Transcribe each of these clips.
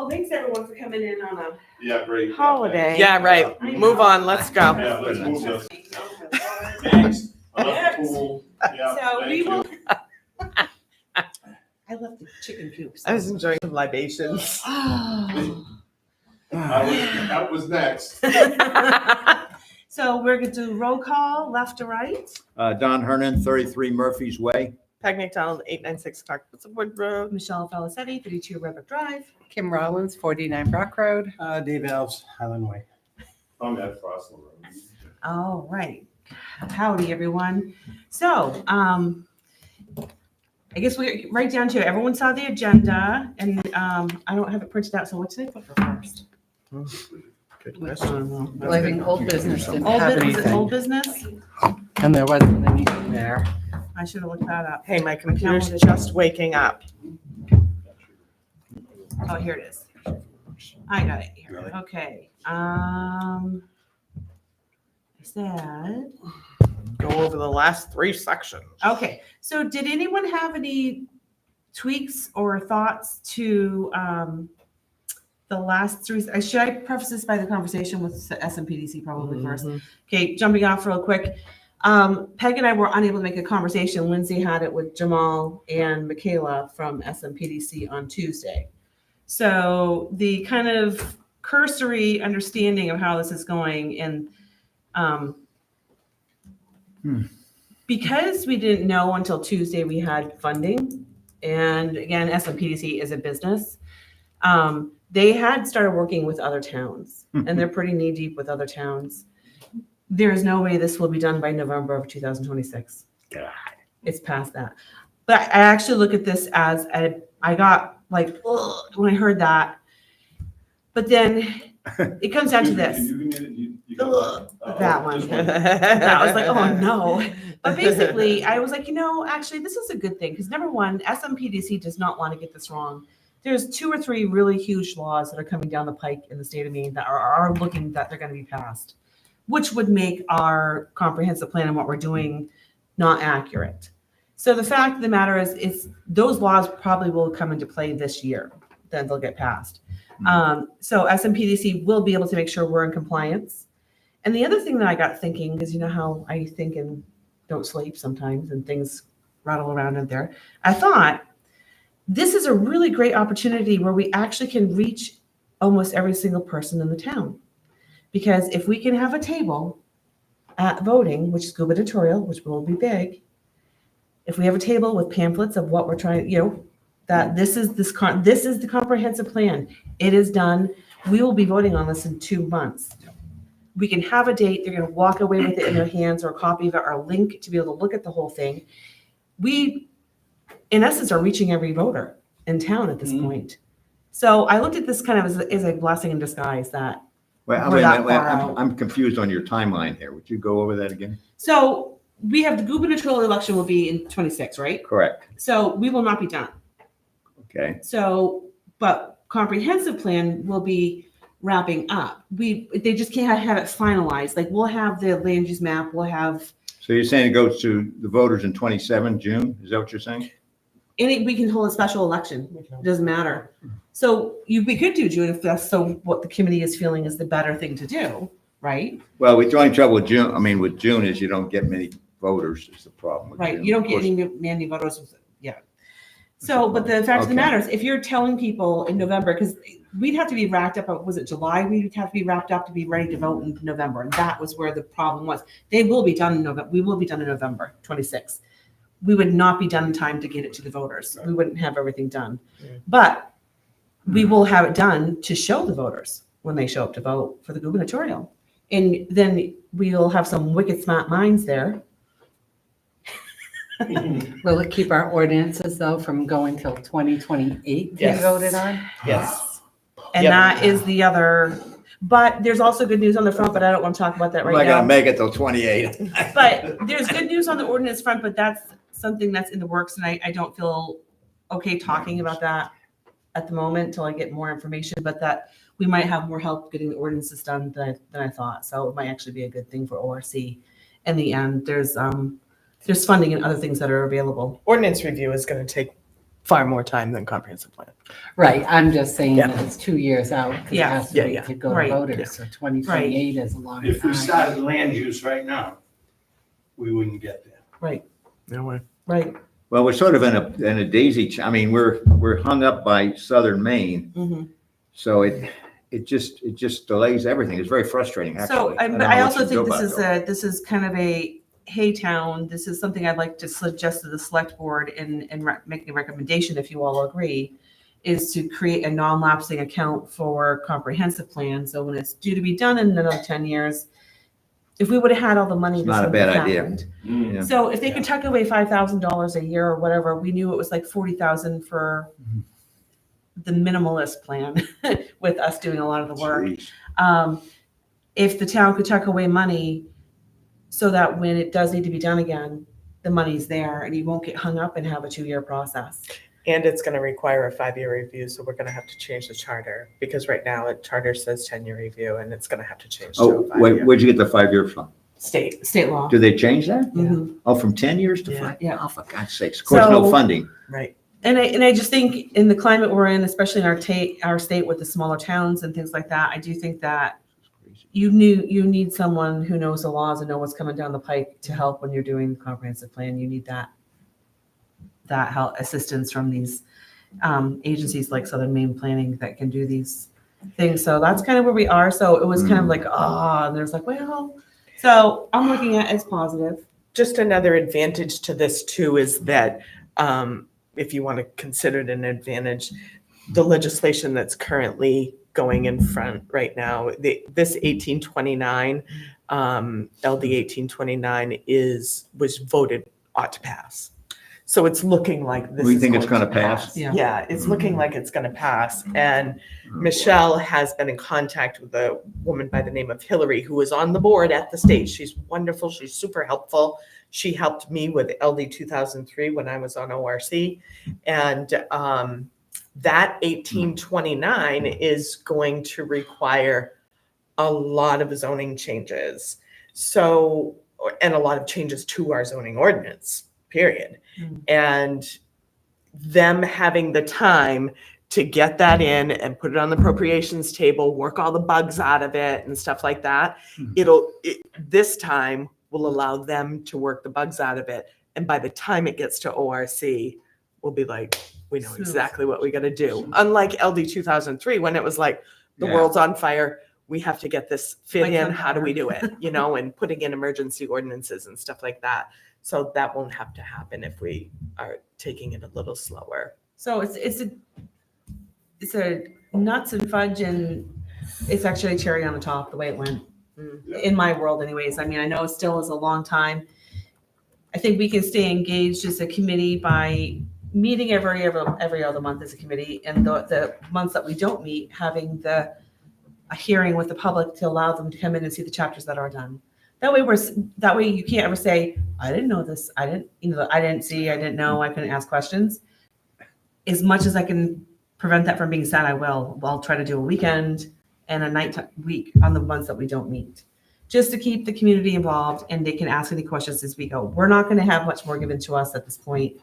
Well, thanks everyone for coming in on a Yeah, great. holiday. Yeah, right. Move on. Let's go. Yeah, let's move this. Next. Thanks. Cool. Yeah, So we thank will. you. I left the chicken coops. I was enjoying some libations. Oh. That was next. So we're gonna do roll call, left to right. Don Hernan, 33 Murphy's Way. Peg McDonald, 896 Clark Wood Road. Michelle Felicetti, 32 Redwood Drive. Kim Rollins, 49 Brock Road. Dave Alves, Highland Way. I'm at Frostle Road. All right. Howdy, everyone. So, I guess we're right down to it. Everyone saw the agenda, and I don't have it printed out. So what did I put for first? Good question. Well, I think old business didn't Old have business. anything, Old business. and there wasn't anything there. I should have looked that up. Hey, my computer's just waking up. Oh, here it is. I got it here. Really? Okay. I said. Go over the last 3 sections. Okay. So, did anyone have any tweaks or thoughts to the last 3? Should I preface this by the conversation with SMPDC probably first? Mhm. Okay, jumping off real quick. Peg and I were unable to make a conversation. Lindsay had it with Jamal and Michaela from SMPDC on Tuesday. So the kind of cursory understanding of how this is going, and because we didn't know until Tuesday we had funding, and again, SMPDC is a business. They had started working with other towns, and they're pretty knee deep with other towns. There is no way this will be done by November of 2026. God. It's past that. But I actually look at this as I got like, ugh, when I heard that. But then it comes down to this. That one. That was like, oh no. But basically, I was like, actually, this is a good thing. Because number one, SMPDC does not want to get this wrong. There's 2 or 3 really huge laws that are coming down the pike in the state of Maine that are looking that they're going to be passed, which would make our comprehensive plan and what we're doing not accurate. So the fact of the matter is those laws probably will come into play this year, then they'll get passed. So SMPDC will be able to make sure we're in compliance. And the other thing that I got thinking, because you know how I think and don't sleep sometimes and things rattle around in there, I thought this is a really great opportunity where we actually can reach almost every single person in the town. Because if we can have a table at voting, which is gubernatorial, which will be big, if we have a table with pamphlets of what we're trying, that this is the comprehensive plan. It is done. We will be voting on this in 2 months. We can have a date. They're going to walk away with it in their hands, or a copy of it, or a link to be able to look at the whole thing. We, in essence, are reaching every voter in town at this point. So I looked at this kind of as a blessing in disguise that. Well, We're that far I'm, out. I'm confused on your timeline here. Would you go over that again? So we have the gubernatorial election will be in 26, right? Correct. So we will not be done. Okay. So, but comprehensive plan will be wrapping up. They just can't have it finalized. Like we'll have the land use map. We'll have, So you're saying it goes to the voters in 27 June? Is that what you're saying? we can hold a special election. It doesn't matter. So we could do June if that's what the committee is feeling is the better thing to do, right? Well, the only trouble with June, with June is you don't get many voters is the problem. With Right. June. You don't Of get course, many voters with it. Yeah. So, but the fact of the Okay. matter is, if you're telling people in November, because we'd have to be wrapped up, was it July? We'd have to be wrapped up to be ready to vote in November. And that was where the problem was. They will be done in November. We will be done in November 26th. We would not be done in time to get it to the voters. We wouldn't have everything done. But we will have it done to show the voters when they show up to vote for the gubernatorial. And then we'll have some wicked smart minds there. Will it keep our ordinances, though, from going till 2028 to be Yes. voted on? Yes. And Yep. that is the other, but there's also good news on the front, but I don't want to talk about that I'm right not gonna now. make it till 28. But there's good news on the ordinance front, but that's something that's in the works, and I don't feel okay talking about that at the moment until I get more information, but that we might have more help getting the ordinances done than I thought. So it might actually be a good thing for ORC in the end. There's funding and other things that are available. Ordinance review is going to take far more time than comprehensive plan. Right, I'm just saying Yeah. that it's 2 years out, because it Yeah. has to Yeah, wait yeah. to go to Right. Yeah. voters, so 2028 is a long If we time. started land use right now, we wouldn't get there. Right, No way. right. Well, we're sort of in a daisy, I mean, we're hung up by southern Maine, Mhm. so it just delays everything. It's very frustrating, actually. So, don't but know I what also you do think about it, this is kind of a, hey, town, this is something I'd like to suggest to the select board and make a recommendation, if you all agree, is to create a non-lapsing account for comprehensive plan. So when it's due to be done in another 10 years, if we would have had all the money. It's this not a wouldn't have bad idea. happened. Yeah. So if they could tuck away $5,000 a year or whatever, we knew it was like 40,000 for the minimalist plan with us doing a lot of the work. Jeez. If the town could tuck away money so that when it does need to be done again, the money's there and you won't get hung up and have a 2-year process. And it's going to require a 5-year review, so we're going to have to change the charter, because right now, the charter says 10-year review, and it's going to have to change to Oh, a wait, 5-year. where'd you get the 5-year from? State law. Do they change that? Mhm. Oh, from 10 years to Yeah. 5? Yeah. Oh, for God's sakes. Of course, no So- funding. Right. And I just think in the climate we're in, especially in our state with the smaller towns and things like that, I do think that you need someone who knows the laws and know what's coming down the pike to help when you're doing the comprehensive plan. You need that help, assistance from these agencies like Southern Maine Planning that can do these things. So that's kind of where we are. So it was kind of like, and there's like, well, so I'm looking at it as positive. Just another advantage to this too is that if you want to consider it an advantage, the legislation that's currently going in front right now, this 1829, LD 1829 was voted ought to pass. So it's looking like this. We is think it's going gonna to pass? Yeah. Yeah, it's looking like it's going to pass. And Michelle has been in contact with a woman by the name of Hillary, who is on the board at the state. She's wonderful. She's super helpful. She helped me with LD 2003 when I was on ORC. And that 1829 is going to require a lot of zoning changes. So, and a lot of changes to our zoning ordinance, period. Mm. And them having the time to get that in and put it on the appropriations table, work all the bugs out of it and stuff like that. This time will allow them to work the bugs out of it. And by the time it gets to ORC, we'll be like, we know Smooth. exactly what we got to do. Unlike LD 2003, when it was like, the Yeah. world's on fire, we have to get this fit Like in. on How do we do fire. it? And putting in emergency ordinances and stuff like that. So that won't have to happen if we are taking it a little slower. So it's a nuts and fudge, and it's actually a cherry on the top the way it went in my world anyways. I mean, I know it still is a long time. I think we can stay engaged as a committee by meeting every other month as a committee, and the months that we don't meet, having a hearing with the public to allow them to come in and see the chapters that are done. That way you can't ever say, I didn't know this. I didn't see, I didn't know, I couldn't ask questions. As much as I can prevent that from being said, I will. I'll try to do a weekend and a week on the ones that we don't meet, just to keep the community involved and they can ask any questions as we go. We're not going to have much more given to us at this point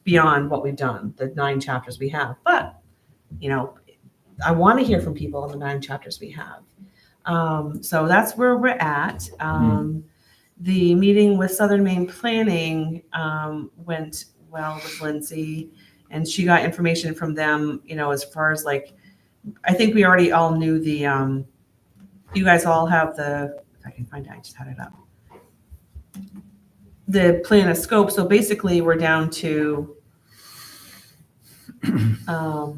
beyond what we've done, the 9 chapters we have. But, I want to hear from people on the 9 chapters we have. So that's where we're at. The meeting with Southern Maine Planning went well with Lindsay, and she got information from them, as far as I think we already all knew you guys all have if I can find it, I just had it up. The plan of scope. So basically we're down to, I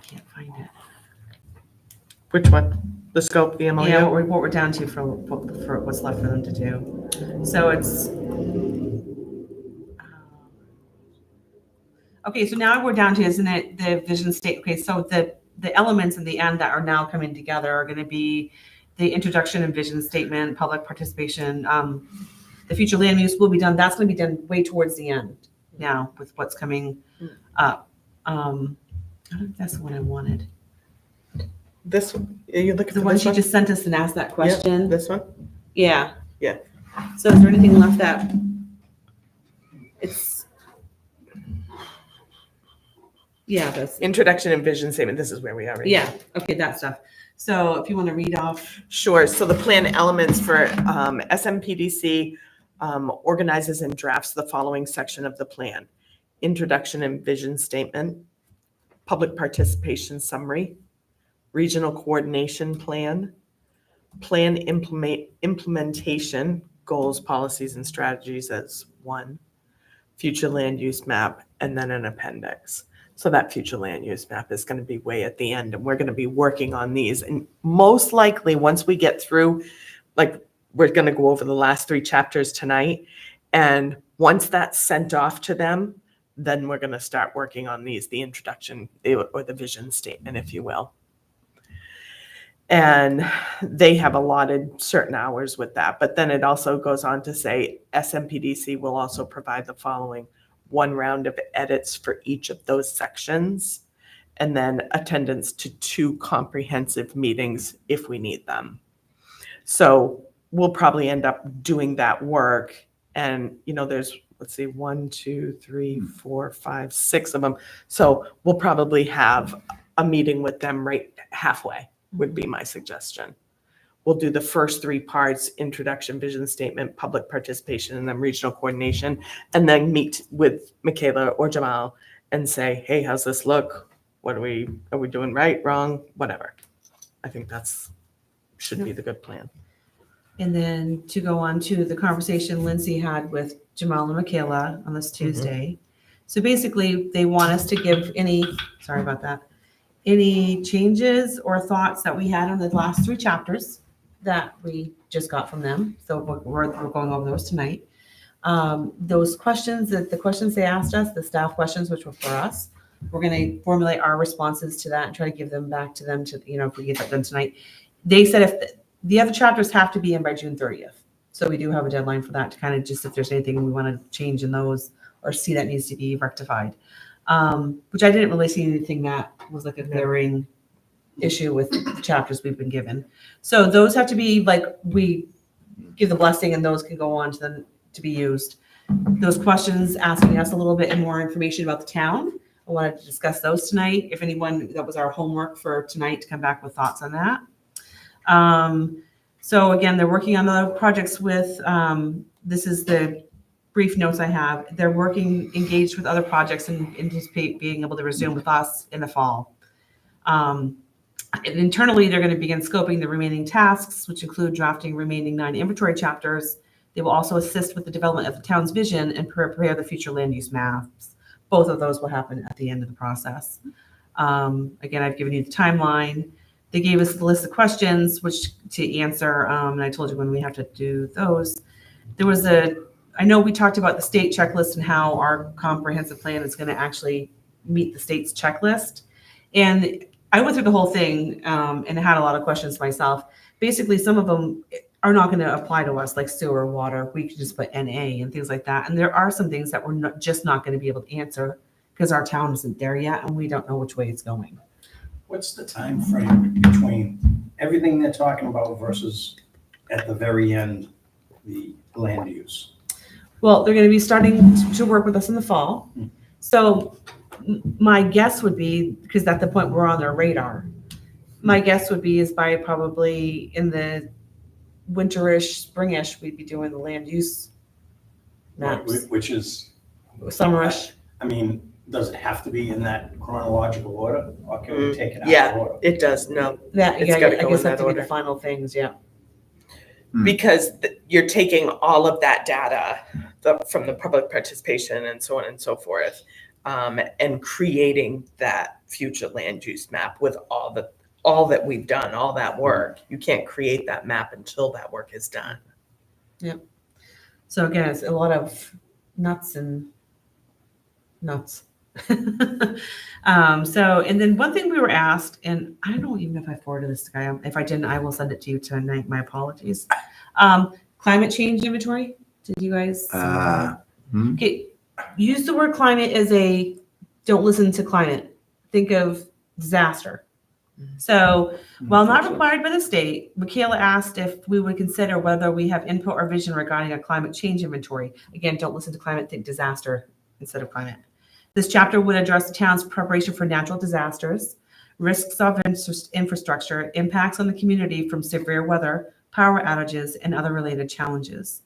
can't find it. Which one? The scope, the MOU? Yeah, what we're down to for what's left for them to do. So it's, okay, so now we're down to, isn't it, the vision state? Okay, so the elements in the end that are now coming together are going to be the introduction and vision statement, public participation. The future land use will be done. That's going to be done way towards the end now with what's coming up. I don't think that's the one I wanted. This one? Are you looking The for one this she one? just sent us and asked that question. This one? Yeah. Yeah. So is there anything left that it's, yeah, that's, Introduction and vision statement, this is where we are right now. yeah, okay, that stuff. So if you want to read off, Sure. So the plan elements for SMPDC organizes and drafts the following section of the plan: introduction and vision statement, public participation summary, regional coordination plan, plan implementation, goals, policies, and strategies as one, future land use map, and then an appendix. So that future land use map is going to be way at the end, and we're going to be working on these. And most likely, once we get through, like, we're going to go over the last 3 chapters tonight. And once that's sent off to them, then we're going to start working on these, the introduction or the vision statement, if you will. And they have allotted certain hours with that. But then it also goes on to say SMPDC will also provide the following: 1 round of edits for each of those sections, and then attendance to 2 comprehensive meetings if we need them. So we'll probably end up doing that work. And, you know, there's, let's see, 1, 2, 3, 4, 5, 6 of them. So we'll probably have a meeting with them right halfway, would be my suggestion. We'll do the first 3 parts: introduction, vision statement, public participation, and then regional coordination, and then meet with Michaela or Jamal and say, hey, how's this look? Are we doing right, wrong, whatever. I think should be the good plan. and then to go on to the conversation Lindsay had with Jamal and Michaela on this Tuesday. So basically, they want us to give any changes or thoughts that we had on the last 3 chapters that we just got from them. So we're going over those tonight. Those questions, the questions they asked us, the staff questions, which were for us, we're going to formulate our responses to that and try to give them back to them to, you know, if we get that done tonight. They said if the other chapters have to be in by June 30th. So we do have a deadline for that to kind of just, if there's anything we want to change in those or see that needs to be rectified. Which I didn't really see anything that was like a glaring issue with the chapters we've been given. So those have to be like, we give the blessing and those can go on to them to be used. Those questions asking us a little bit more information about the town. I wanted to discuss those tonight. If anyone, that was our homework for tonight, to come back with thoughts on that. So again, they're working on the projects with, this is the brief notes I have. They're engaged with other projects and anticipate being able to resume with us in the fall. And internally, they're going to begin scoping the remaining tasks, which include drafting remaining 9 inventory chapters. They will also assist with the development of the town's vision and prepare the future land use maps. Both of those will happen at the end of the process. Again, I've given you the timeline. They gave us the list of questions which to answer, and I told you when we have to do those. There was I know we talked about the state checklist and how our comprehensive plan is going to actually meet the state's checklist. And I went through the whole thing and had a lot of questions myself. Basically, some of them are not going to apply to us, like sewer, water. We can just put NA and things like that. And there are some things that we're just not going to be able to answer because our town isn't there yet and we don't know which way it's going. What's the time frame between everything they're talking about versus at the very end, the land use? Well, they're going to be starting to work with us in the fall. So my guess would be, because at the point we're on their radar, my guess would be is by probably in the winterish, springish, we'd be doing the land use maps. Which is, Summerish. I mean, does it have to be in that chronological order, or can we take it out Yeah. of order? It does, no, That, It's yeah, gotta I go guess in that that to be the order. final things, yeah. because you're taking all of that data from the public participation and so on and so forth, and creating that future land use map with all that we've done, all that work. You can't create that map until that work is done. So again, it's a lot of nuts. So, and then one thing we were asked, and I don't know even if I forwarded this to Guy. If I didn't, I will send it to you tonight. My apologies. Climate change inventory. Did you guys? Okay. Use the word climate as don't listen to climate. Think of disaster. So while not required by the state, Michaela asked if we would consider whether we have input or vision regarding a climate change inventory. Again, don't listen to climate, think disaster instead of climate. This chapter would address the town's preparation for natural disasters, risks of infrastructure, impacts on the community from severe weather, power outages, and other related challenges.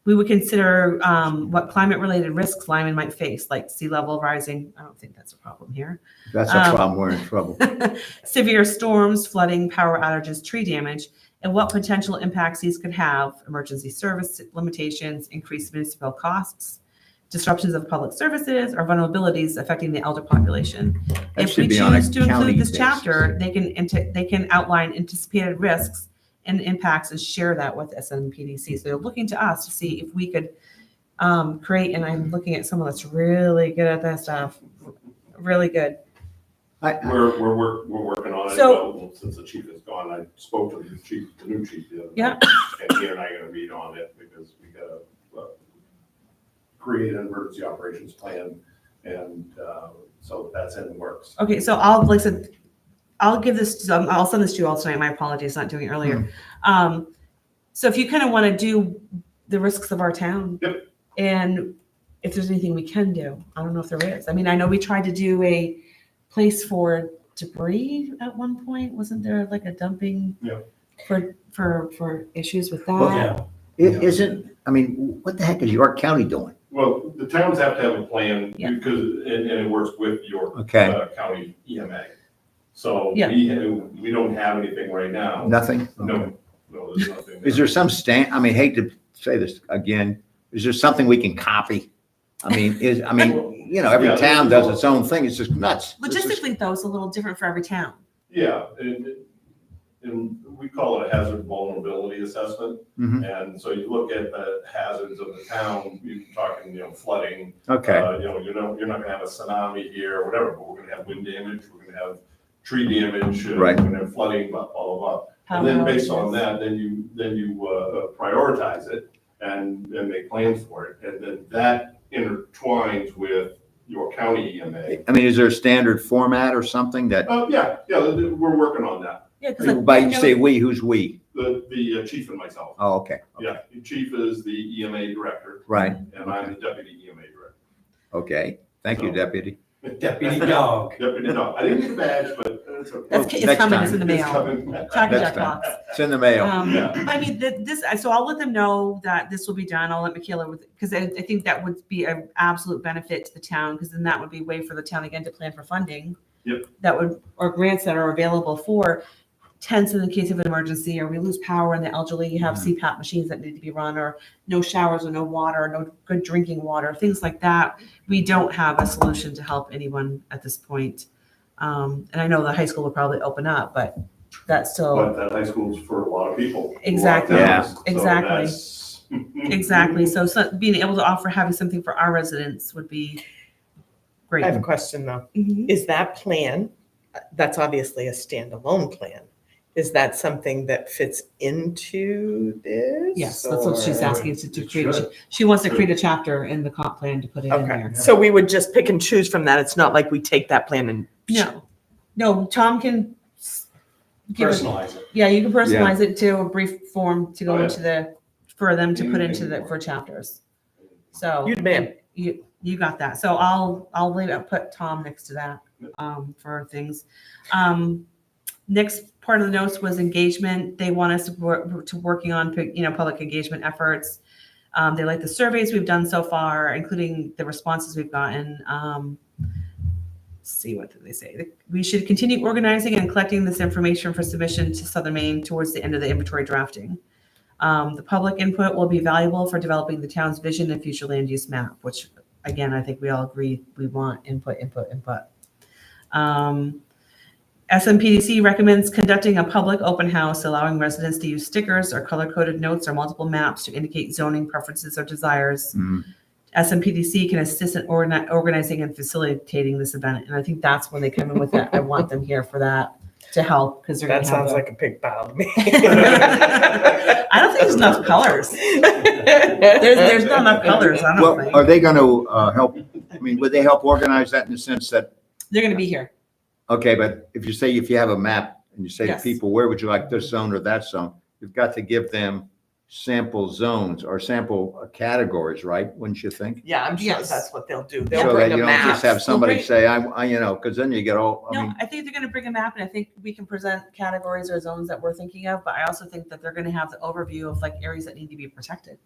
We would consider what climate-related risks Lyman might face, like sea level rising. I don't think that's a problem here. If that's a problem, we're in trouble. Severe storms, flooding, power outages, tree damage, and what potential impacts these could have, emergency service limitations, increased municipal costs, disruptions of public services, or vulnerabilities affecting the elder population. That If we should be on a choose to county include this basis. chapter, they can outline anticipated risks and impacts and share that with SMPDC. So they're looking to us to see if we could create, and I'm looking at someone that's really good at that stuff, really good. We're working on it. So- Well, since the chief is gone, I spoke to the new chief the other Yeah. night. And he and I are gonna meet on it because we gotta create an emergency operations plan. And so that's in the works. Okay, so I'll, like I said, I'll give this, I'll send this to you all tonight. My apologies, not doing it earlier. So if you kind of want to do the risks of our town. Yep. And if there's anything we can do, I don't know if there is. I mean, I know we tried to do a place for debris at one point. Wasn't there like a dumping? Yeah. For issues with that? Well, Yeah. It isn't, I mean, what the heck is York County doing? Well, the towns have to have a plan Yeah. because, and it works with your Okay. county EMA. So Yeah. we don't have anything right now. Nothing? No, there's nothing. Is there some I mean, hate to say this again, is there something we can copy? I mean, every Yeah, town does its own thing. It's just nuts. Logistically, though, it's a little different for every town. Yeah, and we call it a hazard vulnerability assessment. Mhm. And so you look at the hazards of the town, you're talking, flooding. Okay, You're not gonna have a tsunami here or whatever, but we're gonna have wind damage, we're gonna have tree damage. Right. We're gonna have flooding, blah, blah, blah. And then based on that, then you prioritize it and make plans for it. And then that intertwines with your county EMA. I mean, is there a standard format or something that, Yeah, we're working on that. Yeah, because by you say we, who's we? The chief and myself. Oh, okay, Yeah, the chief is the EMA director right, and I'm the deputy EMA director. okay. Thank you, deputy. Deputy dog. Deputy, no, I didn't get a badge, but it's okay. It's Next coming, time. it's in the It's mail. coming. Track Next Jack time. box. It's in the mail. Yeah. I mean, so I'll let them know that this will be done. I'll let Michaela because I think that would be an absolute benefit to the town, because then that would be a way for the town again to plan for funding. Yep. Or grants that are available for tents in the case of an emergency, or we lose power and the elderly have CPAP machines that need to be run, or no showers or no water, no good drinking water, things like that. We don't have a solution to help anyone at this point. And I know the high school will probably open up, but that's still. But that high school's for a lot of people. Exactly. A lot of Yeah. towns, so Exactly. that's- Exactly. So being able to offer having something for our residents would be great. I have a question though. Mhm. Is that plan, that's obviously a standalone plan, is that something that fits into this? Yes, that's what she's or- asking us to It create. should. She wants to create a chapter in the comp plan to put it in Okay, there. so we would just pick and choose from that. It's not like we take that plan and. No, Tom can give us, Personalize it. yeah, you can personalize it to a brief form to Oh, go yeah. into for them to put into Anything for chapters. So. You'd man. You got that. So I'll leave it, put Tom next to that, for things. Next part of the notes was engagement. They want us to working on, public engagement efforts. They like the surveys we've done so far, including the responses we've gotten. See, what did they say? We should continue organizing and collecting this information for submission to Southern Maine towards the end of the inventory drafting. The public input will be valuable for developing the town's vision and future land use map, which again, I think we all agree we want input. SMPDC recommends conducting a public open house, allowing residents to use stickers or color-coded notes or multiple maps to indicate zoning preferences or desires. Mhm. SMPDC can assist in organizing and facilitating this event, and I think that's when they come in with that. I want them here for that to help, because they're going That to have. sounds like a big pile to me. I don't think there's enough colors. There's not enough colors. I don't Well, think are they going to help, I mean, would they help organize that in the sense that, they're going to be here. Okay, but if you have a map and you say to Yes. people, where would you like this zone or that zone? You've got to give them sample zones or sample categories, right? Wouldn't you think? Yeah, I'm sure Yes. that's what they'll do. They'll So bring that a you don't just map. have somebody bring- say, because then you get all, I No, mean, I think they're gonna bring a map and I think we can present categories or zones that we're thinking of, but I also think that they're gonna have the overview of like areas that need to be protected.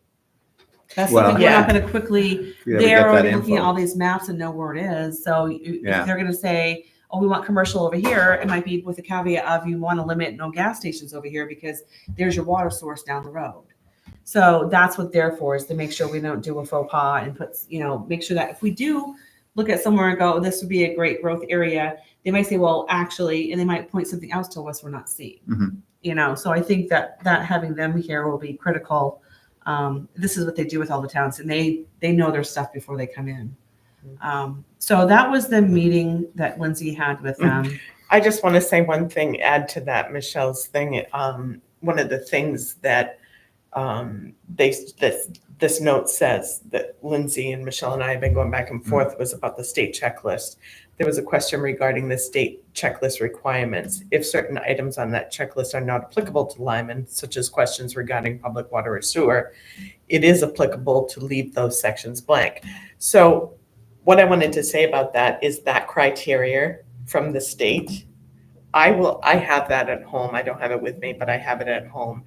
That's Well, something we're yeah. not gonna quickly, you never they're get that already looking at info. all these maps and know where it is, so Yeah. if they're gonna say, oh, we want commercial over here, it might be with the caveat of you wanna limit no gas stations over here because there's your water source down the road. So that's what they're for, is to make sure we don't do a faux pas and put, make sure that if we do look at somewhere and go, this would be a great growth area, they might say, well, actually, and they might point something else to us we're not seeing. Mhm. So I think that having them here will be critical. This is what they do with all the towns, and they know their stuff before they come in. So that was the meeting that Lindsay had with them. I just want to say one thing, add to that, Michelle's thing. One of the things that this note says that Lindsay and Michelle and I have been going back and forth was about the state checklist. There was a question regarding the state checklist requirements. If certain items on that checklist are not applicable to Lyman, such as questions regarding public water or sewer, it is applicable to leave those sections blank. So what I wanted to say about that is that criteria from the state, I have that at home. I don't have it with me, but I have it at home.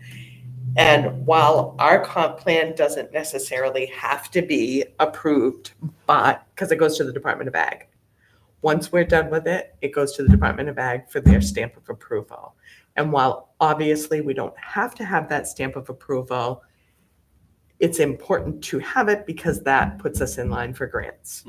And while our comp plan doesn't necessarily have to be approved, but, because it goes to the Department of Ag. Once we're done with it, it goes to the Department of Ag for their stamp of approval. And while obviously we don't have to have that stamp of approval, it's important to have it because that puts us in line for grants.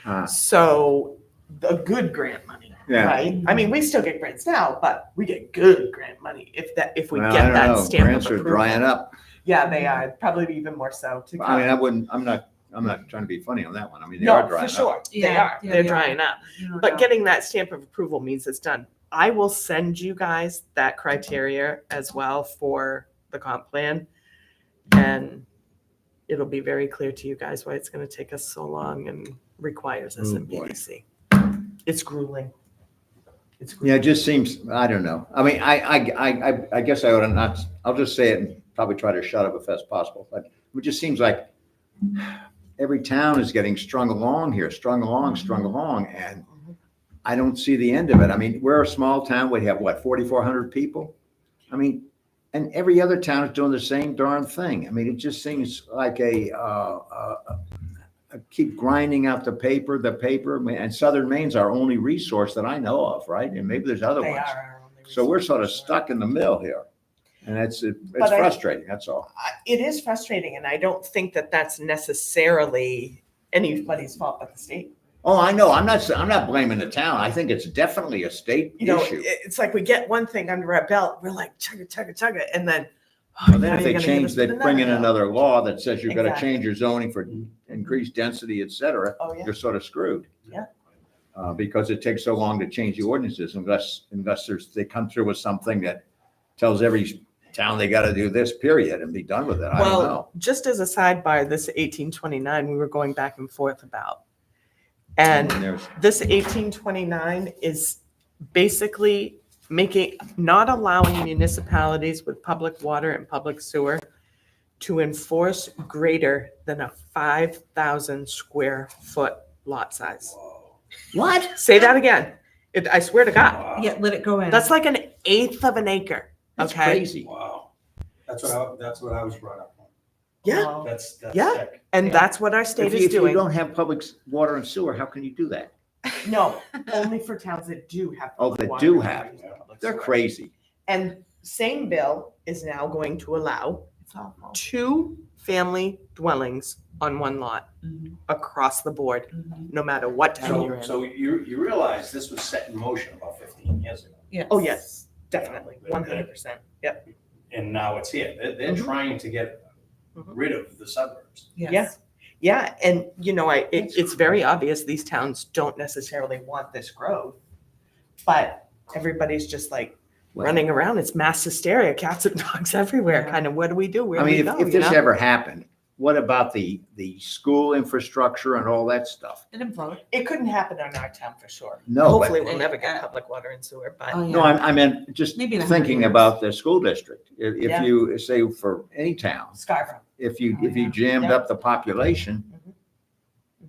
Ah, So the good grant money, Yeah. right? I mean, we still get grants now, but we get good grant money if we Well, I get don't that know. stamp Grants of are approval. drying up. Yeah, they are, probably even more so to I mean, come. I'm not trying to be funny on that one. I mean, they are No, drying for up. sure, they Yeah, are, yeah, they're they are. drying up. No But doubt. getting that stamp of approval means it's done. I will send you guys that criteria as well for the comp plan. And it'll be very clear to you guys why it's gonna take us so long and requires us Oh, in boy. PDC. It's grueling. It's Yeah, grueling. it just seems, I don't know. I mean, I guess I ought to not, I'll just say it and probably try to shut up if that's possible. But it just seems like every town is getting strung along here, strung along, and I don't see the end of it. I mean, we're a small town. We have what, 4,400 people? I mean, and every other town is doing the same darn thing. I mean, it just seems like keep grinding out the paper, and Southern Maine's our only resource that I know of, right? And maybe there's other They ones. are our only So we're sort of resource. stuck in the middle here. And it's But I- frustrating, that's all. It is frustrating, and I don't think that that's necessarily anybody's fault but the state. Oh, I know, I'm not blaming the town. I think it's definitely a state You know, issue. it's like we get one thing under our belt, we're like chugga, chugga, chugga, and then. And then if they change, they bring in bill. another law that says you've got to Exactly. change your zoning for increased density, et cetera, Oh, yeah. you're sort of screwed. Yeah. Because it takes so long to change the ordinances unless they come through with something that tells every town they got to do this, period, and be done with it. I don't know. Well, just as a sidebar, this 1829, we were going back and forth about. And there's, this 1829 is basically not allowing municipalities with public water and public sewer to enforce greater than a 5,000 square foot lot size. what? Say that again. I swear to God, Wow. Yeah, let it go in. that's like an eighth of an acre. That's Okay. crazy. Wow. That's what I was brought up on. Yeah. That's Yeah. sick. And Yeah. that's what our state If you, is if you doing. don't have public water and sewer, how can you do that? No, only for towns that do have. Oh, public that water do and have. public They're sewer. crazy. And same bill is now going to allow It's awful. 2-family dwellings on one lot Mhm, across the board, mhm. no matter what town you're So, in. so you realize this was set in motion about 15 years ago, Yes. Oh, yes, definitely, 100%. Yep. and now it's here. They're Mhm. trying to get Mhm. rid of the suburbs. Yes. Yeah, and it's very obvious these towns don't necessarily want this growth, but everybody's just like Well, running around. It's mass hysteria, cats and dogs everywhere. Yeah. Kind of, what do we do? Where I do mean, we if go? this ever happened, what about the school infrastructure and all that stuff? It didn't vote. It couldn't happen in our town for sure. No, Hopefully but, we'll never get public water and sewer, but. Oh, no, I meant just Maybe in 100 thinking years. about the school district. Yeah. If you say for any town, Scarborough. if Oh, you jammed Yeah. up the population, Mhm.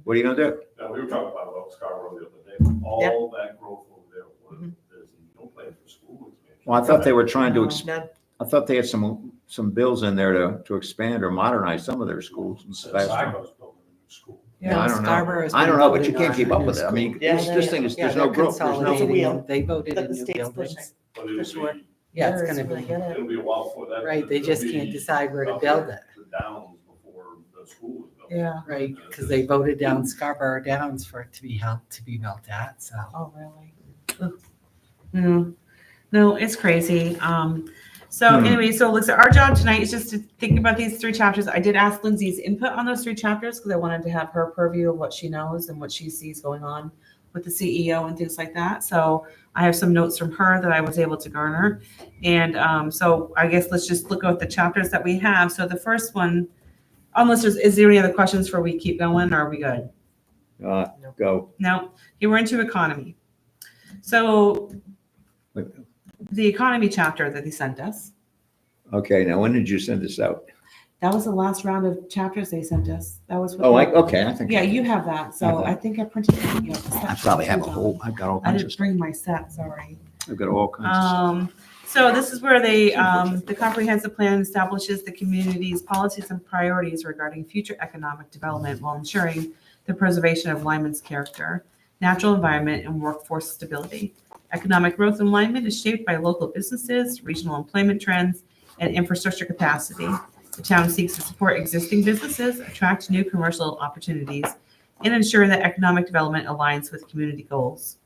what are you gonna do? Now, we were talking about Scarborough the other day, all that growth over there, Mhm. there's no plan for school expansion. Well, I thought they were trying to, No. None. I thought they had some bills in there to expand or modernize some of their schools. and stuff. Sligo's building a new school. Yeah, I don't know. Scarborough's I don't been know, but you voted can't on keep a up new with it. I mean, school. Yeah, this thing is, Yeah, there's they're no growth. There's no, consolidating wheel and they voted that in the new state's buildings. pushing. But it'll For sure. be, Yeah, it's They're gonna really be, good at it. it'll be a while for that. right, they it'll just be can't decide where to up build there, it. The downs before the school is built. Yeah. Right, because they voted down Scarborough Downs for it to be built at, so. Oh, really? Ugh. No, it's crazy. So Hmm. anyway, so looks, our job tonight is just to think about these 3 chapters. I did ask Lindsay's input on those 3 chapters because I wanted to have her purview of what she knows and what she sees going on with the CEO and things like that. So I have some notes from her that I was able to garner. And so I guess let's just look at the chapters that we have. So the first one, is there any other questions before we keep going, or are we good? go. No, you were into economy. So the economy chapter that they sent us, Okay, now when did you send this out? that was the last round of chapters they sent us. That was. what Oh, they- okay, I think. Yeah, you have that. So I think I printed it. You know, the I set. probably have a whole, I've got all I kinds of didn't stuff. bring my set, sorry. I've got all kinds of stuff. So this is where they, the comprehensive plan establishes the community's policies and priorities regarding future economic development while ensuring the preservation of Lyman's character, natural environment, and workforce stability. Economic growth in Lyman is shaped by local businesses, regional employment trends, and infrastructure capacity. The town seeks to support existing businesses, attract new commercial opportunities, and ensure that economic development aligns with community goals.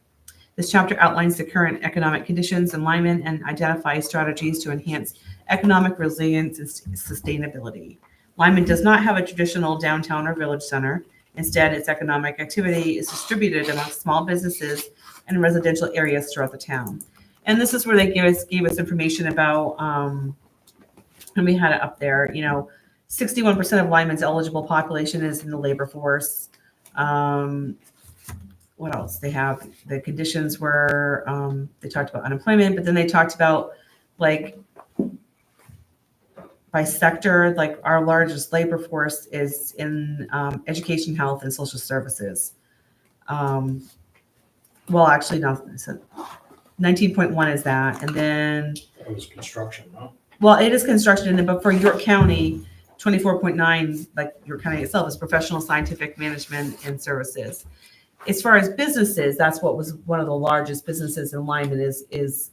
This chapter outlines the current economic conditions in Lyman and identifies strategies to enhance economic resilience and sustainability. Lyman does not have a traditional downtown or village center. Instead, its economic activity is distributed among small businesses and residential areas throughout the town. And this is where they gave us information about, and we had it up there, 61% of Lyman's eligible population is in the labor force. What else? They have the conditions where they talked about unemployment, but then they talked about like by sector, like our largest labor force is in education, health, and social services. Well, actually, no, 19.1 is that, and then It was construction, no? well, it is construction, but for York County, 24.9, like York County itself, is professional, scientific, management, and services. As far as businesses, that's what was one of the largest businesses in Lyman is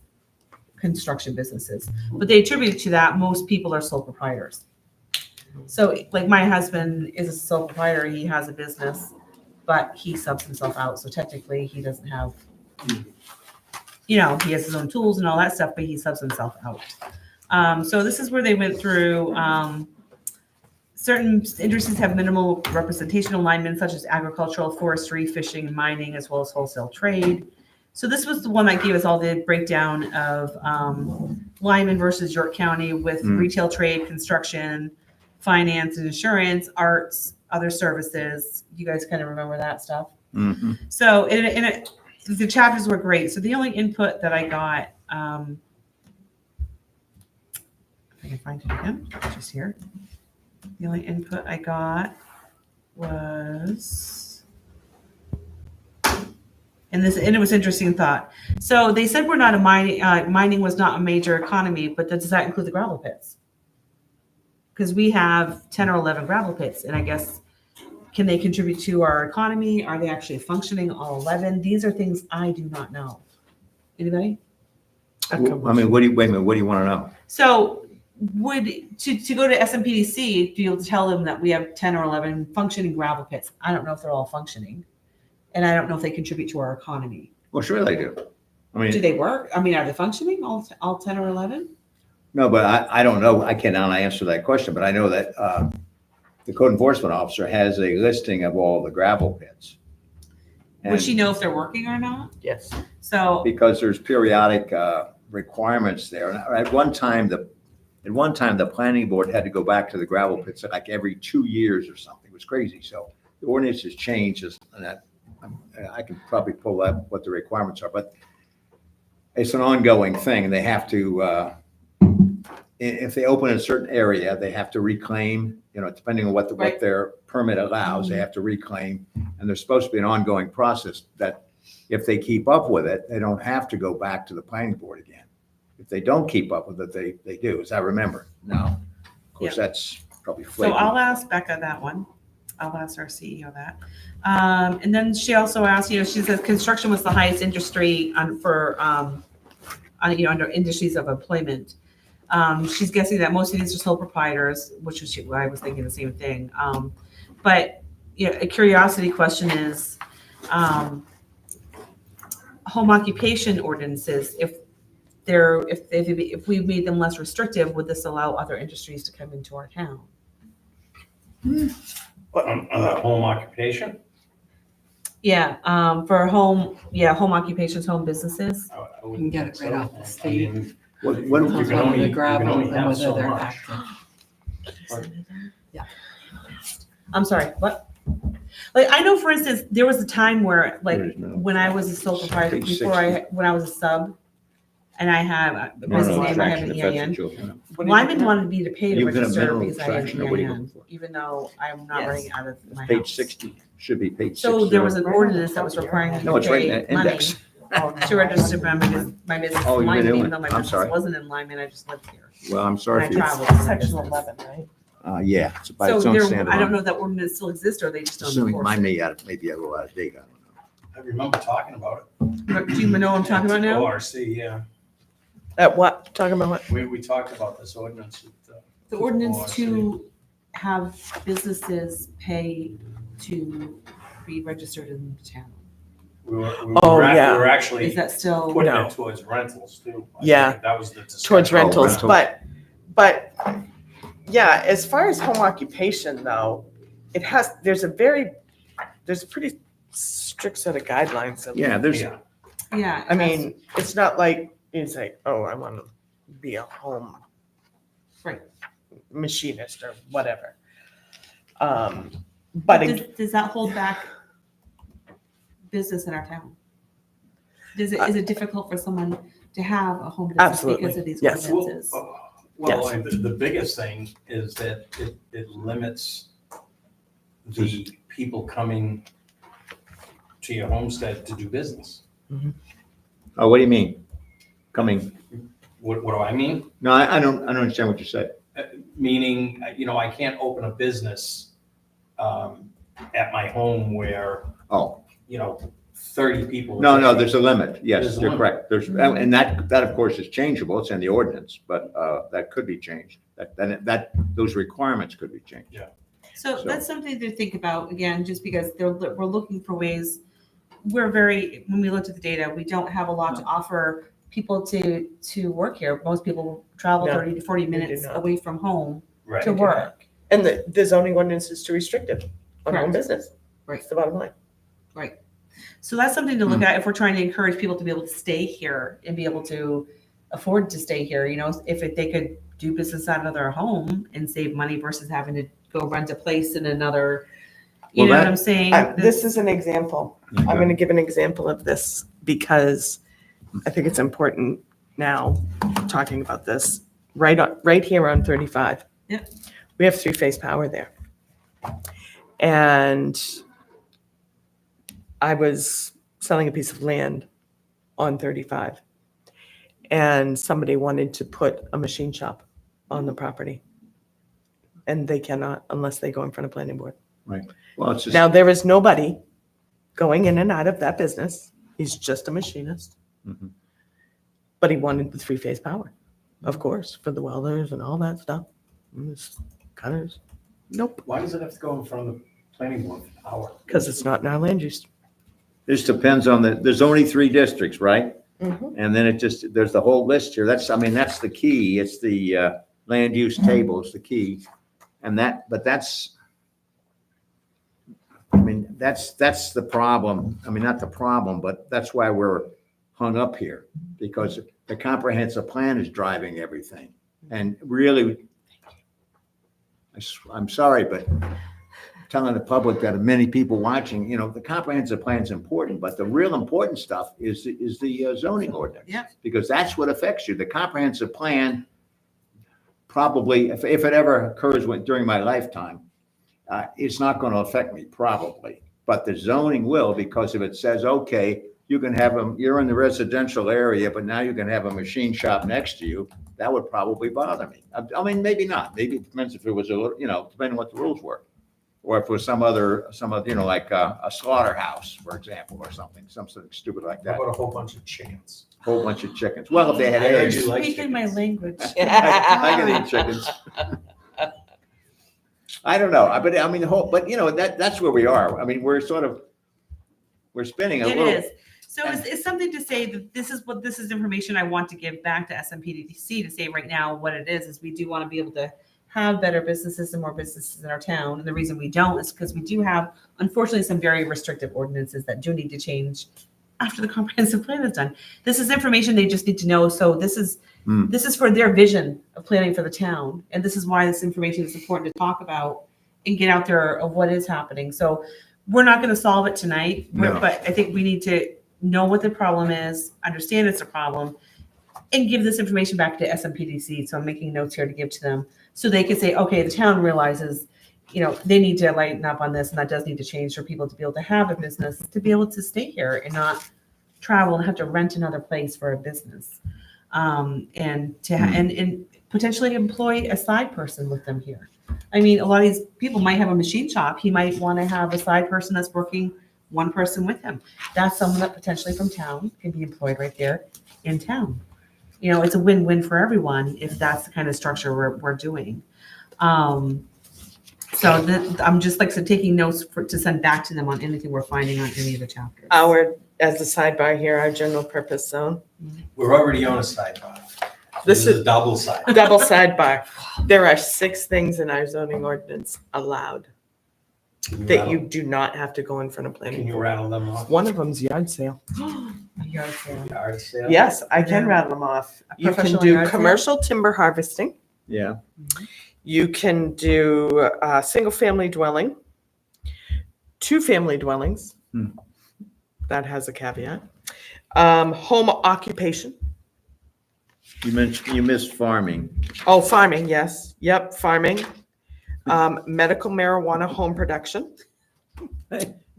construction businesses. But they attribute to that most people are sole proprietors. So like my husband is a sole proprietor, he has a business, but he subs himself out. So technically he doesn't have, he has his own tools and all that stuff, but he subs himself out. So this is where they went through, certain industries have minimal representation alignment, such as agricultural, forestry, fishing, and mining, as well as wholesale trade. So this was the one that gave us all the breakdown of Lyman versus York County with retail trade, construction, finance and insurance, arts, other services. You guys kind of remember that stuff. Mhm. So the chapters were great. So the only input that I got, if I can find it again, it's just here. The only input I got was, and it was interesting thought. So they said we're not a mining was not a major economy, but does that include the gravel pits? Because we have 10 or 11 gravel pits, and I guess, can they contribute to our economy? Are they actually functioning, all 11? These are things I do not know. Anybody? I mean, wait a minute, what do you want to know? So would, to go to SMPDC, be able to tell them that we have 10 or 11 functioning gravel pits. I don't know if they're all functioning. And I don't know if they contribute to our economy. Well, sure they do. I Do mean, they work? I mean, are they functioning, all 10 or 11? no, but I don't know. I cannot answer that question, but I know that the code enforcement officer has a listing of all the gravel pits. Would she know if they're working or not? Yes. So, Because there's periodic requirements there. And at one time, the At one time, the planning board had to go back to the gravel pits like every 2 years or something. It was crazy. So the ordinance has changed, and that, I can probably pull up what the requirements are, but it's an ongoing thing, and they have to, if they open a certain area, they have to reclaim, depending on what Right. their permit allows, they have to reclaim. And there's supposed to be an ongoing process that if they keep up with it, they don't have to go back to the planning board again. If they don't keep up with it, they do, as I remember. Now, of course, that's probably So flaky. I'll ask Becca that one. I'll ask our CEO that. And then she also asked, she says construction was the highest industry under industries of employment. She's guessing that most of these are sole proprietors, which is why I was thinking the same thing. But a curiosity question is, home occupation ordinances, if we made them less restrictive, would this allow other industries to come into our town? Home occupation? Yeah, for home occupations, home businesses. I You wouldn't can get it think right so. off the I state. mean, What- you what- can Whether only- the you gravel can only and have whether so they're much. active. I'm sorry, what? Like, I know, for instance, there was a time where, like, There is no- when I was a sole proprietor, Page when I was a sub, and I have a No, business no, name, I have fraction, an if that's EIN. what you're looking at. What are you Lyman looking at? wanted me to pay to You get a register minimum because I have an fraction, or what are you EIN, looking for? even though I'm not Yes. running out of my Page house. 60, should be page 60. So there was an Right on ordinance the that was top of your requiring me head. to No, it's right in pay that money index. to register my business Oh, in you've been Lyman, doing even it. though my I'm business sorry. wasn't in Lyman, I just lived here. Well, I'm sorry I for you. traveled. Section 11, right? Yeah, it's by So its own there, standalone. I don't know if that ordinance still exists or they just don't Assuming enforce mine it. may be a little out of date, I don't know. I remember talking about it. Do you know what I'm talking about now? ORC, yeah. At what? Talking about what? We talked about this ordinance. The ordinance ORC. to have businesses pay to be registered in the town. We were Oh, yeah. We were actually Is that still? putting No. it towards rentals too. I Yeah. think That was the discussion. Towards rentals, rentals. but yeah, as far as home occupation though, there's a pretty strict set of guidelines. that- Yeah, there's, Yeah. Yeah. I mean, it's not like you say, oh, I want to be a home Right. machinist or whatever. But Does that hold back business in our town? Is it difficult for someone to have a home business Absolutely, because of these yes. ordinances? Well, and the biggest thing is that it limits the people coming to your homestead to do business. oh, what do you mean? Coming, What do I mean? no, I don't understand what you said. Meaning, I can't open a business at my home where, Oh, 30 people. no, there's a limit. Yes, There's a you're limit. correct. And that of course is changeable. It's in the ordinance, but that could be changed. Those requirements could be changed. So So- that's something to think about, again, just because we're looking for ways. When we looked at the data, we don't have a lot to offer people to work here. Most people travel No, 30 to 40 do minutes not. away from home Right. to work. And the zoning ordinance is too restrictive on home Correct. business. Right. That's the bottom line. So that's something to look at if we're trying to encourage people to be able to stay here and be able to afford to stay here. If they could do business out of their home and save money versus having to go rent a place in another. You Well, know what that- I'm saying? This is an example. I'm going to give an example of this because I think it's important now, talking about this, right here on 35. Yep. We have three-phase power there. And I was selling a piece of land on 35. And somebody wanted to put a machine shop on the property. And they cannot unless they go in front of planning board. Well, it's just, Now, there is nobody going in and out of that business. He's just a machinist. Mhm. But he wanted the three-phase power, of course, for the welders and all that stuff. And it's cutters. Nope, Why does it have to go in front of the planning board for power? because it's not in our land use. this depends on there's only 3 districts, right? Mhm. And then there's the whole list here. That's the key. It's the land use table is the key. And that's the problem. I mean, not the problem, but that's why we're hung up here, because the comprehensive plan is driving everything. And really, I'm sorry, but telling the public that many people watching, the comprehensive plan is important, but the real important stuff is the zoning ordinance. Yeah. Because that's what affects you. The comprehensive plan, probably, if it ever occurs during my lifetime, it's not going to affect me, probably. But the zoning will, because if it says, okay, you can have you're in the residential area, but now you can have a machine shop next to you, that would probably bother me. I mean, maybe not. Maybe it depends if it was depending what the rules were. Or if it was some other, like a slaughterhouse, for example, or something stupid like How that. about a whole bunch of chickens? Whole bunch of chickens. Well, if they had I heard eggs, you like Speaking my chickens. language. I can eat chickens. I don't know, but I mean, that's where we are. I mean, we're spinning a It little. is. So it's something to say that this is information I want to give back to SMPDC to say right now what it is we do want to be able to have better businesses and more businesses in our town. And the reason we don't is because we do have, unfortunately, some very restrictive ordinances that do need to change after the comprehensive plan is done. This is information they just need to know. So this is for their vision of planning for the town. And this is why this information is important to talk about and get out there of what is happening. So we're not going to solve it tonight, No. but I think we need to know what the problem is, understand it's a problem, and give this information back to SMPDC. So I'm making notes here to give to them so they can say, okay, the town realizes, they need to lighten up on this, and that does need to change for people to be able to have a business, to be able to stay here and not travel and have to rent another place for a business. And potentially employ a side person with them here. I mean, a lot of these people might have a machine shop. He might want to have a side person that's working one person with him. That's someone that potentially from town can be employed right there in town. It's a win-win for everyone if that's the kind of structure we're doing. I'm just taking notes to send back to them on anything we're finding on any of the chapters. As a sidebar here, our general purpose zone, We're already on a sidebar. This is- a double side. double sidebar. There are 6 things in our zoning ordinance allowed that you do not have to go in front of Can planning you board. rattle them off? One of them's yard sale. A yard sale. Yard sale? Yes, I can Yeah. rattle them off. You can Professional do yard sale? commercial timber harvesting. Yeah. You can do a single-family dwelling, 2-family dwellings. Hmm. That has a caveat. Home occupation. You missed farming. Oh, farming, yes. Yep, farming. Medical marijuana home production.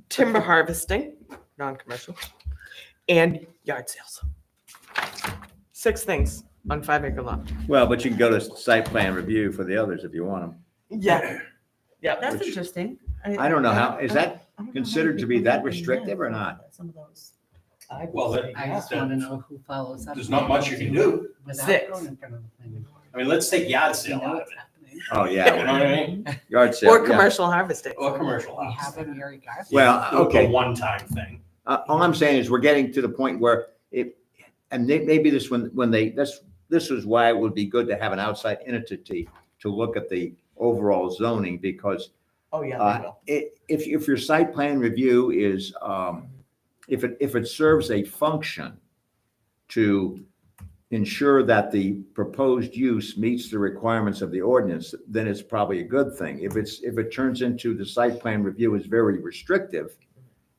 Timber harvesting, non-commercial. And yard sales. 6 things on 5-acre lot. Well, but you can go to site plan review for the others if you want them. Yeah. Yeah. That's interesting. I don't know how, is that I don't know how considered many to be people that have been restrictive or in not? Some of those. Well, I just want to know who follows up. There's not much you can do. Without 6. going in front of the planning board. I mean, let's take yard We sale know out of what's it. happening. Oh, You yeah. know what I mean? Yard sale. Or yeah. commercial harvesting. Or commercial We house. have it here regardless. Well, The okay. one-time thing. All I'm saying is we're getting to the point where maybe this this is why it would be good to have an outside entity to look at the overall zoning, because Oh, yeah, they will. if your site plan review is, if it serves a function to ensure that the proposed use meets the requirements of the ordinance, then it's probably a good thing. If it turns into the site plan review is very restrictive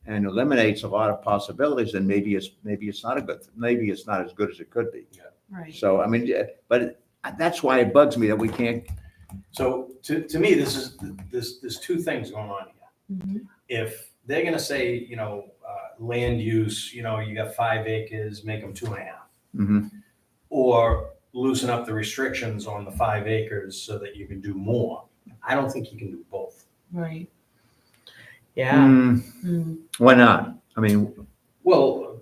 and eliminates a lot of possibilities, then maybe it's not a good, maybe it's not as good as it could be. Right. So, I mean, but that's why it bugs me that we can't. So to me, there's 2 things going on here. Mhm. If they're gonna say, land use, you got 5 acres, make them 2.5. Mhm. Or loosen up the restrictions on the 5 acres so that you can do more. I don't think you can do both. Right. Yeah. Mm. Why not? I mean, Well,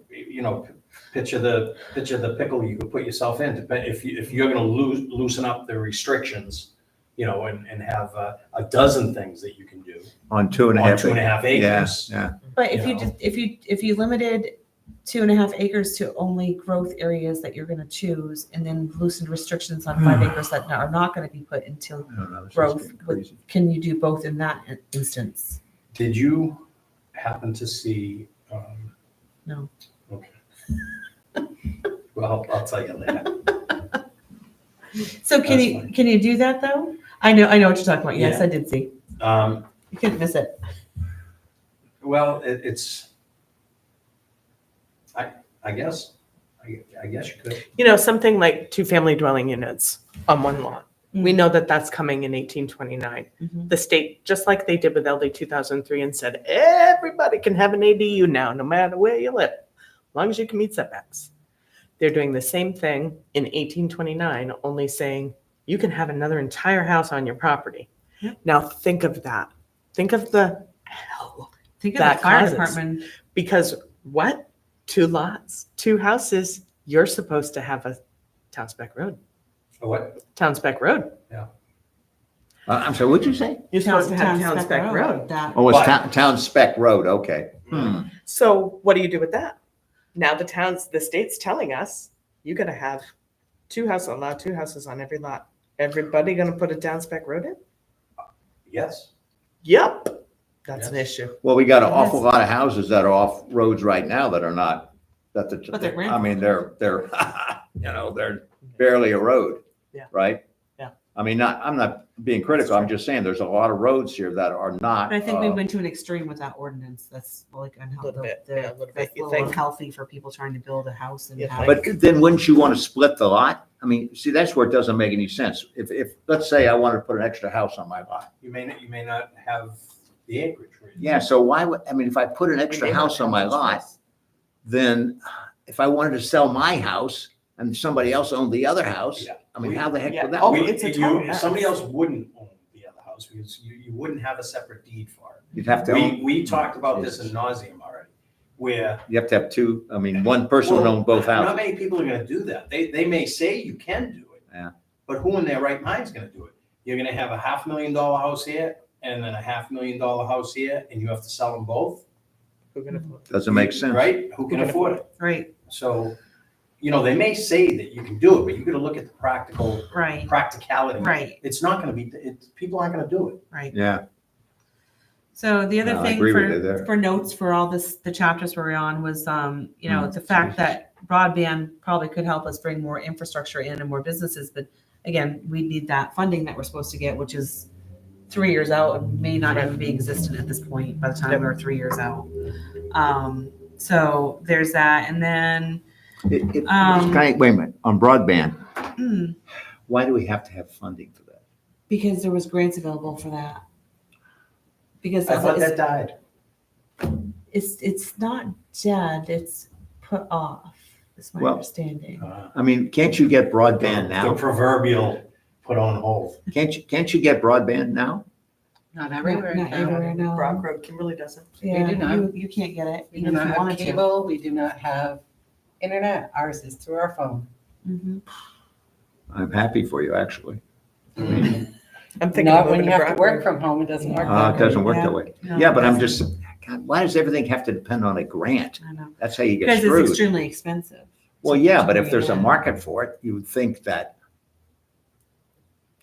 picture the pickle you could put yourself in. If you're gonna loosen up the restrictions, and have a dozen things that you can do on 2.5 on acres. 2.5 Yeah, acres. yeah. But if You you know. just, if you limited 2.5 acres to only growth areas that you're gonna choose and then loosened restrictions on 5 acres that are not gonna be put into I don't know, this is growth, getting crazy. can you do both in that instance? Did you happen to see? No. Okay. Well, I'll tell you later. So can That's you, fine. can you do that though? I know what you're talking about. Yes, Yeah. I did see. Um, You couldn't miss it. well, I guess you could. You know, something like 2 family dwelling units on one lot. We Mm. know that that's coming in 1829. Mhm. The state, just like they did with LD 2003 and said, everybody can have an ADU now, no matter where you live, as long as you can meet setbacks. They're doing the same thing in 1829, only saying you can have another entire house on your property. Yep. Now think of that. Think of the hell. Think of That the fire causes- department. Because what? 2 lots, 2 houses, you're supposed to have a town spec road. What? Town spec road. I'm sorry, what'd you say? You're supposed to have town spec road. That, Oh, it's But- town spec road, okay. So what do you do with that? Now the state's telling us, you gotta have 2 houses, allow 2 houses on every lot. Everybody gonna put a town spec road in? Yes. Yep. That's an Yes. issue. Well, we got an Yes. awful lot of houses that are off roads right now that are not, But they're I mean, they're, they're barely a road. Yeah. Right? Yeah. I mean, I'm not being critical, I'm just saying, there's a lot of roads here that are not. but I think we went to an extreme with that ordinance. That's like Little bit, yeah, a little bit. that's a You little think? unhealthy for people trying to build a house and You have. But then wouldn't you want to split the lot? I mean, see, that's where it doesn't make any sense. If, let's say I wanted to put an extra house on my lot. You may not have the acreage. Right? Yeah, so why would, I mean, if I put an extra house on my lot, then if I wanted to sell my house and somebody else owned the other house, Yeah. I mean, how the heck Yeah. would that Oh, work? it's a total mess. Somebody else wouldn't own the other house because you wouldn't have a separate deed for it. You'd have to We talked about this in Jesus. nauseam already, where You have to have two, I mean, one person would own both not houses. many people are gonna do that. They may say you can do it. Yeah. But who in their right mind is gonna do it? You're gonna have a $500,000 house here and then a $500,000 house here, and you have to sell them both? Who can afford it? Doesn't make sense. Right? Who can afford it? Right, So, they may say that you can do it, but you gotta look at the right, practicality. right, It's not gonna be, people aren't gonna do it. right. Yeah, So the other No, I thing agree with you there. for notes for all the chapters we're on was, the fact that broadband probably could help us bring more infrastructure in and more businesses, but again, we need that funding that we're supposed to get, which is 3 years out and may not even be existent at this point by the time we're 3 years out. So there's that, and then, Can I, wait a minute, on broadband, hmm, why do we have to have funding for that? because there was grants available for that. Because I thought it's, that died. it's not dead, it's put off, is my Well, understanding. I mean, can't you get broadband The now? proverbial put on hold. Can't you get broadband now? Not everywhere. Not everywhere, no. Brock Road, Kimberly doesn't. Yeah, do not. you can't get it, We do even not if you have wanted to. cable, we do not have internet, ours is through our phone. Mhm. I'm happy for you, actually. I'm thinking Not of when moving you to have to Brock work Road. from home, it doesn't work. It that way. doesn't work Yeah. that way. No, Yeah, but it I'm doesn't. just, God, why does everything have to depend on a grant? I know, That's how you get because it's screwed. extremely expensive. Well, yeah, but if there's a Yeah. market for it, you would think that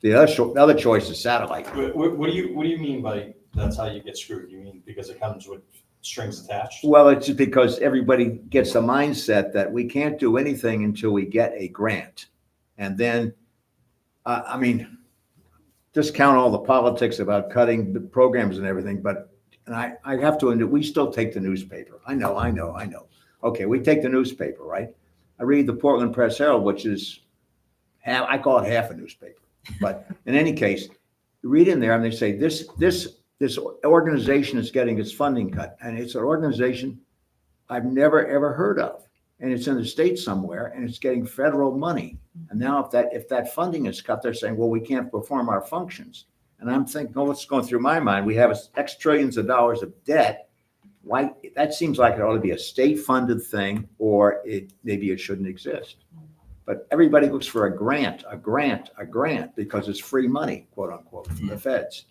the other choice is satellite. What do you mean by that's how you get screwed? You mean because it comes with strings attached? Well, it's because everybody gets a mindset that we can't do anything until we get a grant. And then, I mean, discount all the politics about cutting the programs and everything, but and I have to admit, we still take the newspaper. I know. Okay, we take the newspaper, right? I read the Portland Press Herald, which is, I call it half a newspaper. But in any case, you read in there and they say, this organization is getting its funding cut. And it's an organization I've never, ever heard of. And it's in the States somewhere and it's getting federal money. And now if that funding is cut, they're saying, well, we can't perform our functions. And I'm thinking, oh, what's going through my mind? We have X trillions of dollars of debt. Why, that seems like it ought to be a state-funded thing, or maybe it shouldn't exist. But everybody looks for a grant, because it's free money, quote unquote, from the feds.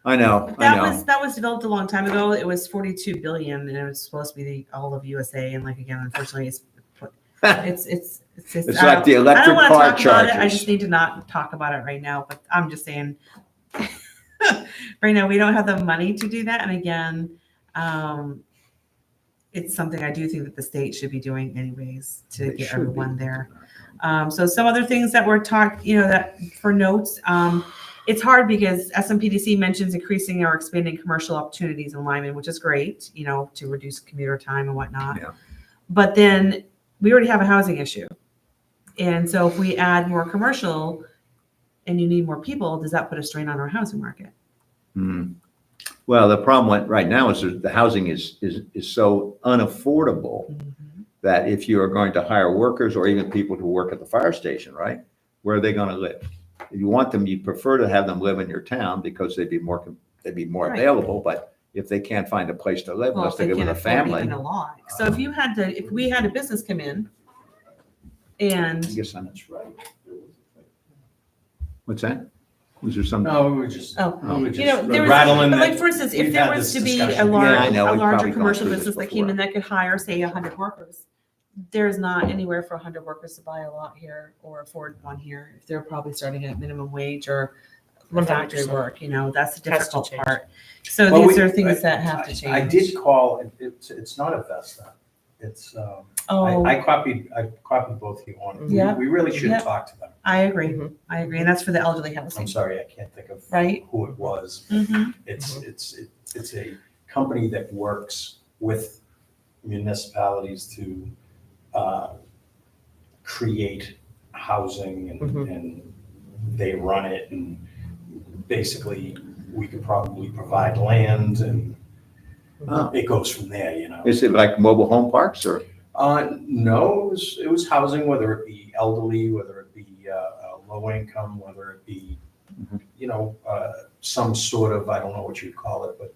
I know. That was developed a long time ago. It was 42 billion, and it was supposed to be all of USA. And like again, unfortunately, it's just, It's I like don't- the I don't electric want to car talk about it. I chargers. just need to not talk about it right now. But I'm just saying, right now we don't have the money to do that. And again, it's something I do think that the state should be doing anyways to They get should be. everyone there. So some other things that were talked, that for notes, it's hard because SMPDC mentions increasing or expanding commercial opportunities in Lyman, which is great, to reduce commuter time and whatnot. Yeah. But then we already have a housing issue. And so if we add more commercial and you need more people, does that put a strain on our housing market? Hmm. Well, the problem right now is that the housing is so unaffordable that if you are going to hire workers or even people to work at the fire station, right? Where are they going to live? If you want them, you prefer to have them live in your town because they'd be more Right. available. But if they can't find a place to live Well, unless if they they live can't with a afford family, even a lot. So if we had a business come in and I guess I'm, That's right. what's that? Was there some? No, we were just, Oh. we were there was, just rattling but like that. for instance, if we've there had was this to be discussion. a large, Yeah, I know. a We've larger probably gone commercial through this business that came in before. that could hire, say, 100 workers, there's not anywhere for 100 workers to buy a lot here or afford one here. If they're probably starting at minimum wage or factory 100%. work, that's the Has to difficult change. part. So Well, these are things that have to change. I did call, it's not a Vesta. It's, Oh, I copied both of you on it. Yeah. We really should Yeah. talk to them. I agree. Mhm. I agree. And that's for the elderly housing. I'm sorry, I can't think of Right. who it was. Mhm. It's a company that works with municipalities to create housing Mhm. and they run it and basically we could probably provide land and Oh. it goes from there, Is it like mobile home parks or? No, it was housing, whether it be elderly, whether it be low income, whether it be, some sort of, I don't know what you'd call it, but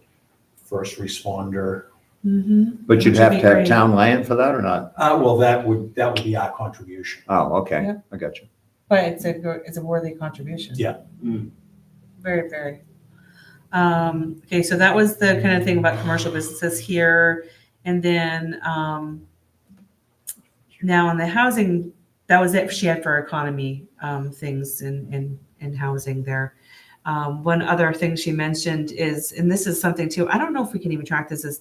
first responder. Mhm. But you'd Which have would be to have great. town land for that or not? Well, that would be our contribution. Oh, okay. Yeah. I got you. But it's a worthy contribution. Yeah. Mm. Very, very. Okay, so that was the kind of thing about commercial businesses here. And then, now on the housing, that was it she had for economy, things in housing there. One other thing she mentioned is, and this is something too, I don't know if we can even track this, is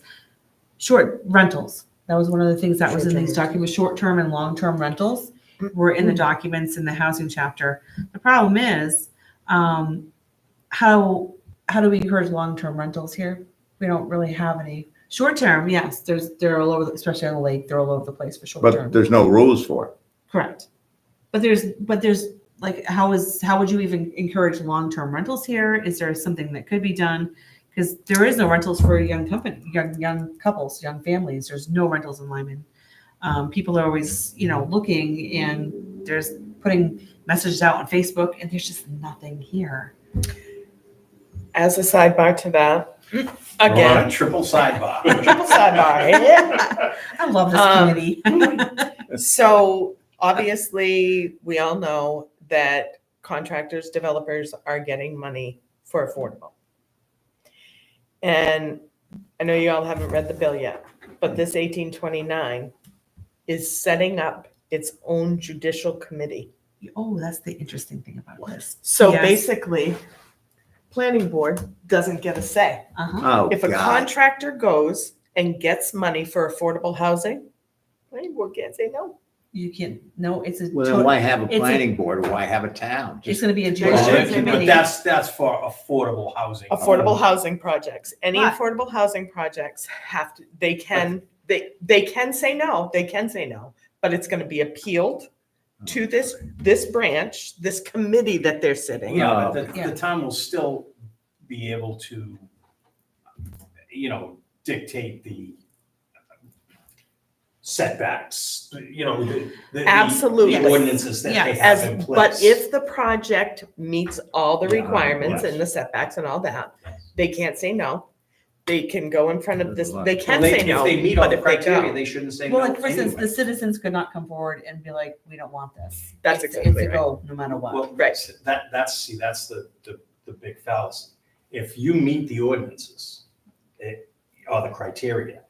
short rentals. That was one of the things that was in these Short-term documents, short-term and long-term rentals were in the documents in the housing chapter. The problem is, how do we encourage long-term rentals here? We don't really have any. Short-term, yes, they're all over, especially on the lake, they're all over the place for But short-term. there's no rules for it. Correct. But there's like, how would you even encourage long-term rentals here? Is there something that could be done? Because there is no rentals for young couples, young families. There's no rentals in Lyman. People are always, looking and there's putting messages out on Facebook and there's just nothing here. As a sidebar to that, We're on again, a triple sidebar. triple sidebar. Yeah. I love this committee. So obviously, we all know that contractors, developers are getting money for affordable. And I know you all haven't read the bill yet, but this 1829 is setting up its own judicial committee. Oh, that's the interesting thing about this. So Yes. basically, planning board doesn't get a say. Uh-huh. Oh, If a God. contractor goes and gets money for affordable housing, planning board can't say no. You can't, no, it's a, Well, then why have a it's a- planning board or why have a town? it's Just gonna be a Well, judicial it's- committee. But that's for affordable housing. Affordable housing projects, any But- affordable housing projects have to, they can say no, but it's gonna be appealed to this branch, this committee that they're sitting. Yeah, but Yeah. the town will still be able to, dictate the setbacks, the Absolutely. ordinances that they Yes. have in place. But if the project meets all the Yeah, requirements yes. and the setbacks and all that, they can't say no. They can go in front of this, they Well, can say no, if they meet all but the if they criteria, don't, they shouldn't say no Well, like for instance, anyway. the citizens could not come forward and be like, we don't want this. That's It's exactly a right. go, no matter what. Well, Right. that's the big fallacy. If you meet the ordinances, or the criteria,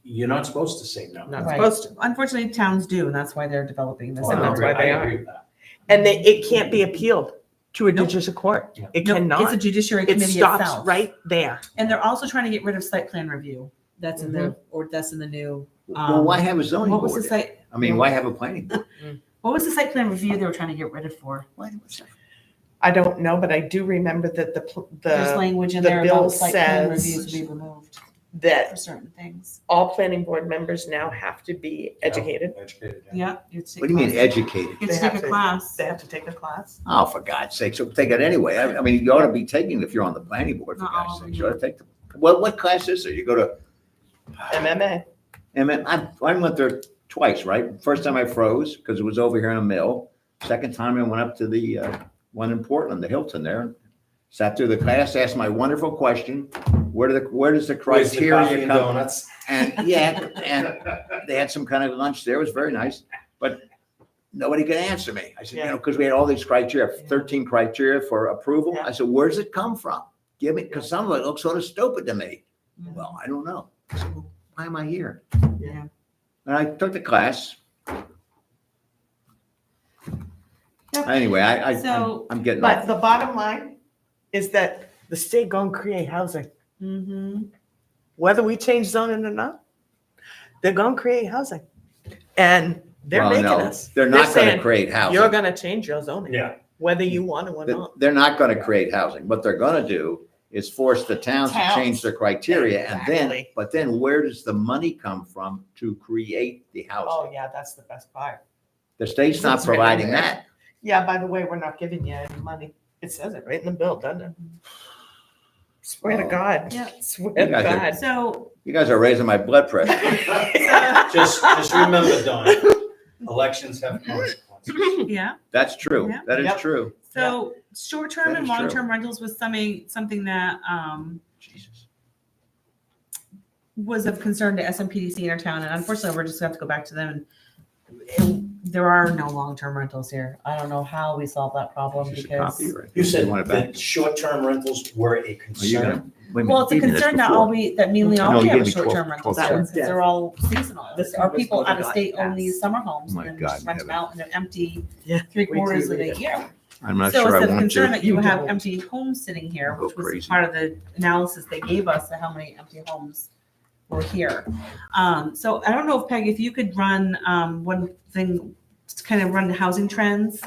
you're not supposed to say no. not Right. supposed to. Unfortunately, towns do, and that's why they're developing this. Oh, And I that's agree- why they I are. agree with that. And it can't be appealed to a Nope. judicial court. Yeah. It No, cannot. It's a judiciary It committee stops itself. right there. And they're also trying to get rid of site plan review. That's in the, or that's in the new. Well, why have a zoning What was the board? site, I mean, why have a planning board? what was the site plan review they were trying to get rid of for? I don't know, but I do remember that There's the, language in the there bill about site plan says- reviews to be removed for that certain things. all planning board members now have to be educated. Educated, yeah. Yeah. you have to take What do you mean classes. educated? You have They to take have a to- class. They have to take a class. Oh, for God's sake, so take it anyway. I mean, you ought to be taking it if you're on the planning board, for Not all God's of sake. them You ought to take the, what class is there? You go to, MMA. and then I went there twice, right? First time I froze because it was over here in a mill. Second time I went up to the one in Portland, the Hilton there. Sat through the class, asked my wonderful question, where does the Where's the coffee criteria and come? donuts? And yeah, and they had some kind of lunch there. It was very nice, but nobody could answer me. I said, you know, because we had all these criteria, 13 criteria for approval. Yeah. I said, where does it come from? Give me, because some of it looks sort of stupid to me. Well, I don't know. I said, well, why am I here? Yeah. And I took the class. Yep. Anyway, So- I'm getting But off. the bottom line is that the state gonna create housing. Mm-hmm. Whether we change zoning or not, they're gonna create housing. And they're Well, making no, us. They're not going to saying, create You're housing. gonna change your zoning, Yeah, whether you want to or not. They're not going to create housing. What they're going to do is force the towns to Towns. change their criteria. And then, Exactly. but then where does the money come from to create the Oh, housing? yeah, that's the best part. The state's not It's right providing there. that. Yeah, by the way, we're not giving you any money. It says it right in the bill, doesn't it? Swear to Oh. God. Yeah. Swear You to guys are- God. So, You guys are raising my blood pressure. just remember, Don, elections have consequences. yeah, That's true. Yeah. That is Yep. true. so short-term That and is true. long-term rentals was something that, Jesus. was of concern to SMPDC in our town, and unfortunately, we're just gonna have to go back to them. And there are no long-term rentals here. I don't know how we solve that problem Just a because, copy, right? You said want it back? that short-term rentals were a Are you concern. gonna- wait minute, well, it's a you did this concern that before. that mainly all No, we you have gave is me 12 short-term rentals 12 here, seconds. because they're all seasonal. This Our was people voted out of on state own fast. these summer homes Oh my and God, just rent them Heather. out and they're empty Yeah. 3/4 of Wait till the you read it. year. I'm not So sure I it's a want concern to. that you You have don't. empty homes sitting here, Go which was crazy. part of the analysis they gave us of how many empty homes were here. So I don't know if Peg, if you could run one thing, to kind of run the housing trends.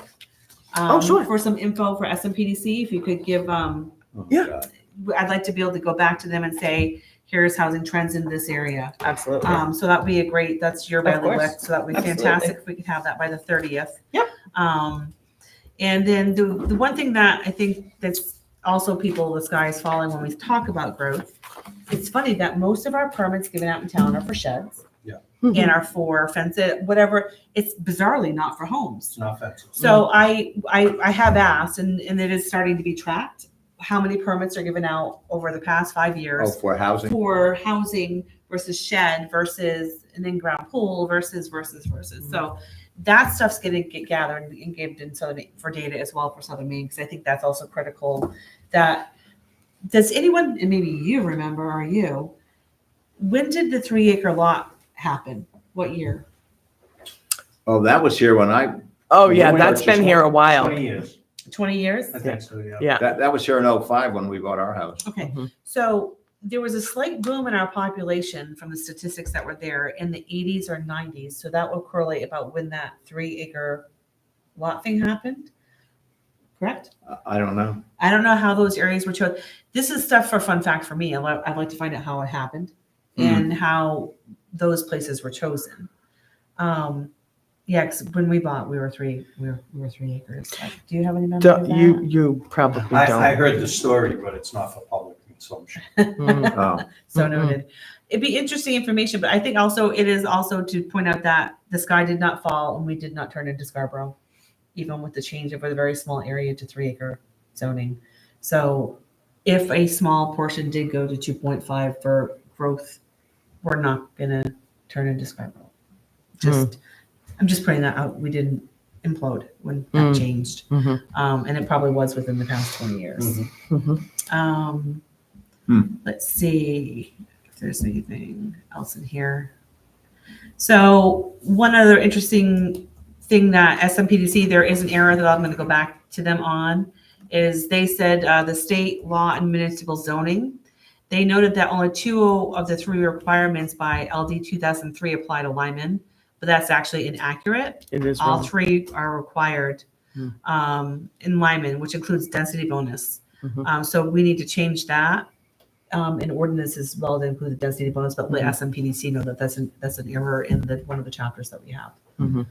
Oh, sure. For some info for SMPDC, if you could give, Oh, Yeah. God. I'd like to be able to go back to them and say, here's housing trends in this area. Absolutely. So that'd be a great, that's your Of course. bailiwick, so that'd be Absolutely. fantastic if we could have that by the 30th. Yep. And then the one thing that I think that's also people, the sky is falling when we talk about growth, it's funny that most of our permits given out in town are for sheds. Yeah. And are for fences, whatever, it's bizarrely not for homes. It's not fences. So I have asked, and it is starting to be tracked, how many permits are given out over the past 5 years Oh, for housing? for housing versus shed versus an in-ground pool versus. So that stuff's going to get gathered and given in Southern for data as well for Southern Maine, because I think that's also critical. That does anyone, and maybe you remember, or you, when did the 3-acre lot happen? What year? Oh, that was here when Oh, yeah, we that's been purchased here a while. 20 years, 20 years? I think so, yeah. Yeah. that was here in '05 when we bought our house. Okay, Mhm. so there was a slight boom in our population from the statistics that were there in the 80s or 90s. So that will correlate about when that 3-acre lot thing happened. Correct? I don't know. I don't know how those areas were chosen. This is stuff for fun fact for me. I'd like to find out how it happened and how those places were chosen. Yeah, because when we bought, we were 3 acres. Do you have any memory of that? You probably I don't. heard the story, but it's not for public consumption. Mhm. Oh, So Mhm. noted. It'd be interesting information, but I think also it is also to point out that the sky did not fall and we did not turn into Scarborough, even with the change of a very small area to 3-acre zoning. So if a small portion did go to 2.5 for growth, we're not gonna turn into Scarborough. I'm just putting that out. We didn't implode when that changed. Mhm. And it probably was within the past 20 years. Mhm. Let's see if there's anything else in here. So one other interesting thing that SMPDC, there is an error that I'm going to go back to them on, is they said the state law and municipal zoning They noted that only 2 of the 3 requirements by LD 2003 apply to Lyman, but that's actually inaccurate. It is All wrong. 3 are required in Lyman, which includes density bonus. Mhm. So we need to change that. In ordinance as well to include the density bonus, but let SMPDC know that that's an error in one of the chapters that we have. Mhm.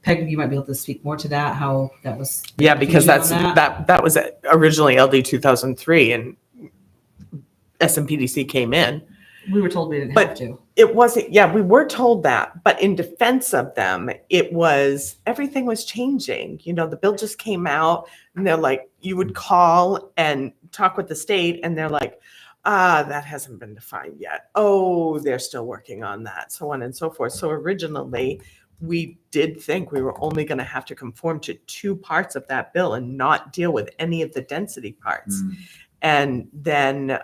Peg, you might be able to speak more to that, how that was. Yeah, because confusion on that was originally LD 2003 and SMPDC came in. We were told we didn't But- have to. It wasn't, yeah, we were told that, but in defense of them, it was, everything was changing. You know, the bill just came out and they're like, you would call and talk with the state and they're like, that hasn't been defined yet. Oh, they're still working on that, so on and so forth. So originally, we did think we were only going to have to conform to 2 parts of that bill and not deal with any of the density parts. And then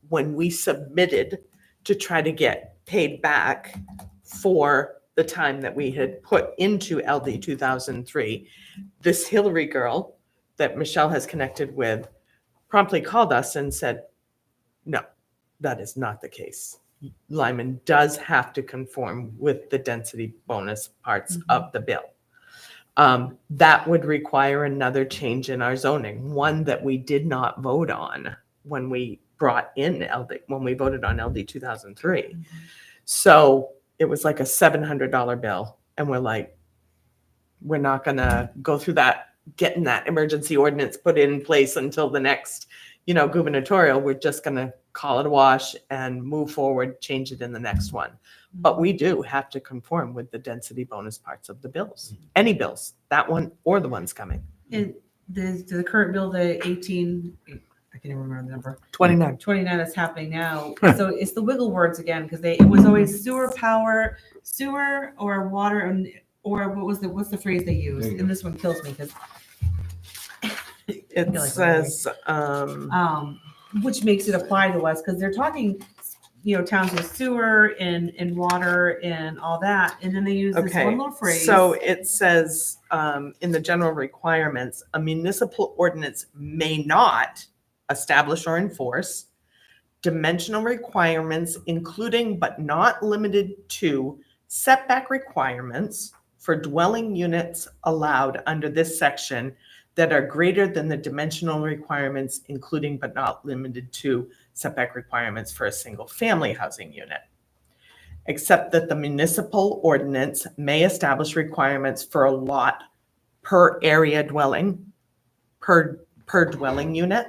when we submitted to try to get paid back for the time that we had put into LD 2003, this Hillary girl that Michelle has connected with promptly called us and said, no, that is not the case. Lyman does have to conform with the density bonus parts of the bill. That would require another change in our zoning, one that we did not vote on when we brought in when we voted on LD 2003. So it was like a $700 bill. And we're like, we're not going to go through that, getting that emergency ordinance put in place until the next, gubernatorial. We're just going to call it a wash and move forward, change it in the next one. But we do have to conform with the density bonus parts of the bills, any bills, that one or the ones coming. And the current bill, the 18, I can't even remember the number, 29. 29 that's happening now. So it's the wiggle words again, because it was always sewer or water, or what's the phrase they used? There you And this one kills me because It says, which makes it apply to us because they're talking, towns with sewer and water and all that, and then they use this okay, one little phrase. so it says in the general requirements, a municipal ordinance may not establish or enforce dimensional requirements, including but not limited to setback requirements for dwelling units allowed under this section that are greater than the dimensional requirements, including but not limited to setback requirements for a single family housing unit. Except that the municipal ordinance may establish requirements for a lot per area dwelling, per dwelling unit.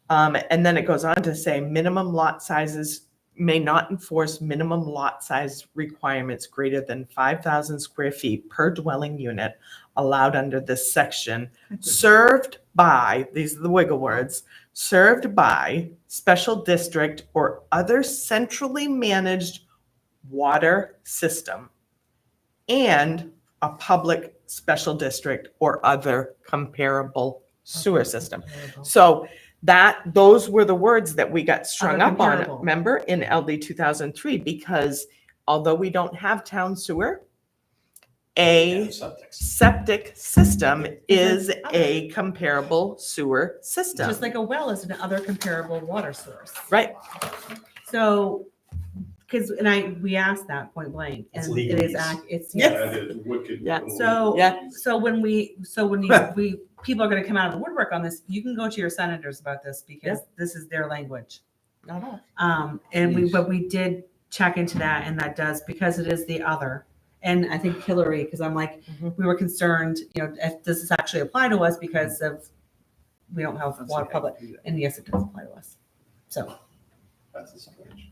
And then it goes on to say minimum lot sizes may not enforce minimum lot size requirements greater than 5,000 square feet per dwelling unit allowed under this section, served by, these are the wiggle words, served by special district or other centrally managed water system and a public special district or other comparable sewer system. So those were the words that we got strung Other up on, comparable. remember, in LD 2003, because although we don't have town sewer, a septic system is a comparable sewer system. Just like a well is another comparable water source. Right. So, we asked that point blank, It's and it is, legalese. it's, Yes. yes. That is wicked. Yeah. So, Yeah. when people are gonna come out of the woodwork on this, you can go to your senators about this because this is their language. Not all. But we did check into that, and that does, because it is the other. And I think Hillary, because I'm like, we were concerned, if does this actually apply to us because of, we don't have water public, and yes, it does apply to us. So. That's a stretch.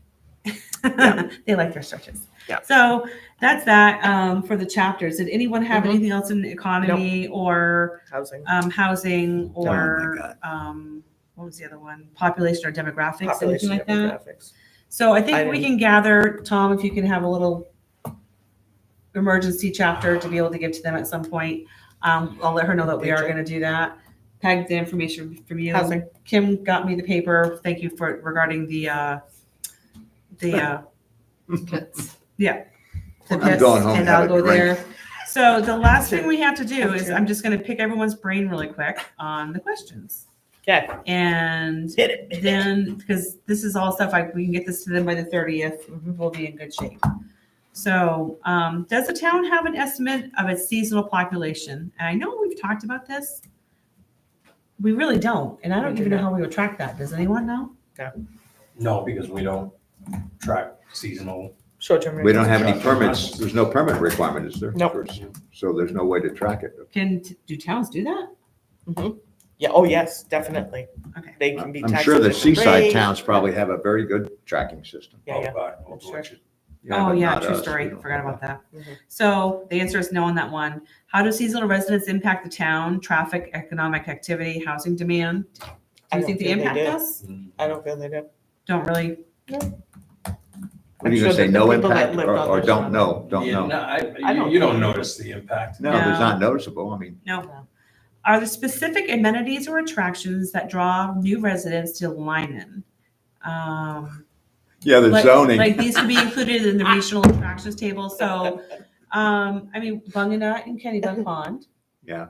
They like their stretches. Yeah. So that's that for the chapters. Did anyone have Mhm. anything else in economy or Housing. housing or God. what was the other one? Population or demographics, Population anything like that? demographics. So I think I we didn't- can gather, Tom, if you can have a little emergency chapter to be able to give to them at some point. I'll let her know that we are Picture. going to do that. Peg, the information from you. Housing. Kim got me the paper. Thank you for regarding the Kits. the I'm pits, going home and to have I'll a go drink. there. So the last thing we have to do is I'm just going to pick everyone's brain really quick on the questions. Okay. And Hit it. then, because this is all stuff, like, we can get this to them by the 30th, we'll be in good shape. So, does the town have an estimate of its seasonal population? And I know we've talked about this. We really don't, and I don't We do even know not. how we would track that. Does anyone know? No, because we don't track seasonal. Short-term. We don't have any Short-term permits. rentals. There's no permit requirement, is there? Nope. So there's no way to track it. Do towns do that? Yeah, oh, yes, definitely. Okay. They can be I'm taxed. sure at the different seaside rates. towns probably have a very good tracking system. Yeah, yeah. Old Sure. Orchard. Oh, but yeah, not true us. story. We don't Forgot have about that. Mhm. So the answer is no on that one. How do seasonal residents impact the town? Traffic, economic activity, housing demand? Do I you don't think they feel they impact do. us? I don't feel they do. Don't really. What are I'm you sure gonna say, that the no people that impact lived or on or those don't shows- know, don't Yeah, know? no, I don't you don't think- notice the impact. No, No. it's not noticeable. I mean, No. Are there specific amenities or attractions that draw new residents to Lyman? yeah, the Like these could be included in the regional attractions table. So, I mean, Bunganut and Kennybunk Pond. Yeah,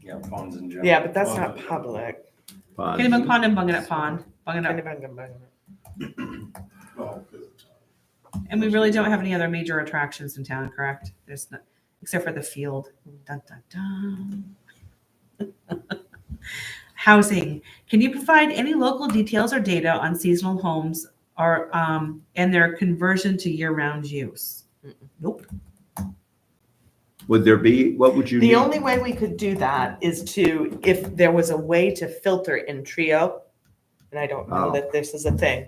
Yeah, ponds in general. Yeah, but that's not public. ponds. Kennybunk Pond and Bunganut Pond. Bunganut. And we really don't have any other major attractions in town, correct? There's not, except for the field. Dun, dun, dun. Housing. Can you provide any local details or data on seasonal homes or and their conversion to year-round use? Nope. Would there be, what would you need? The only way we could do that is to, if there was a way to filter in Trio, and I don't know Oh. that this is a thing.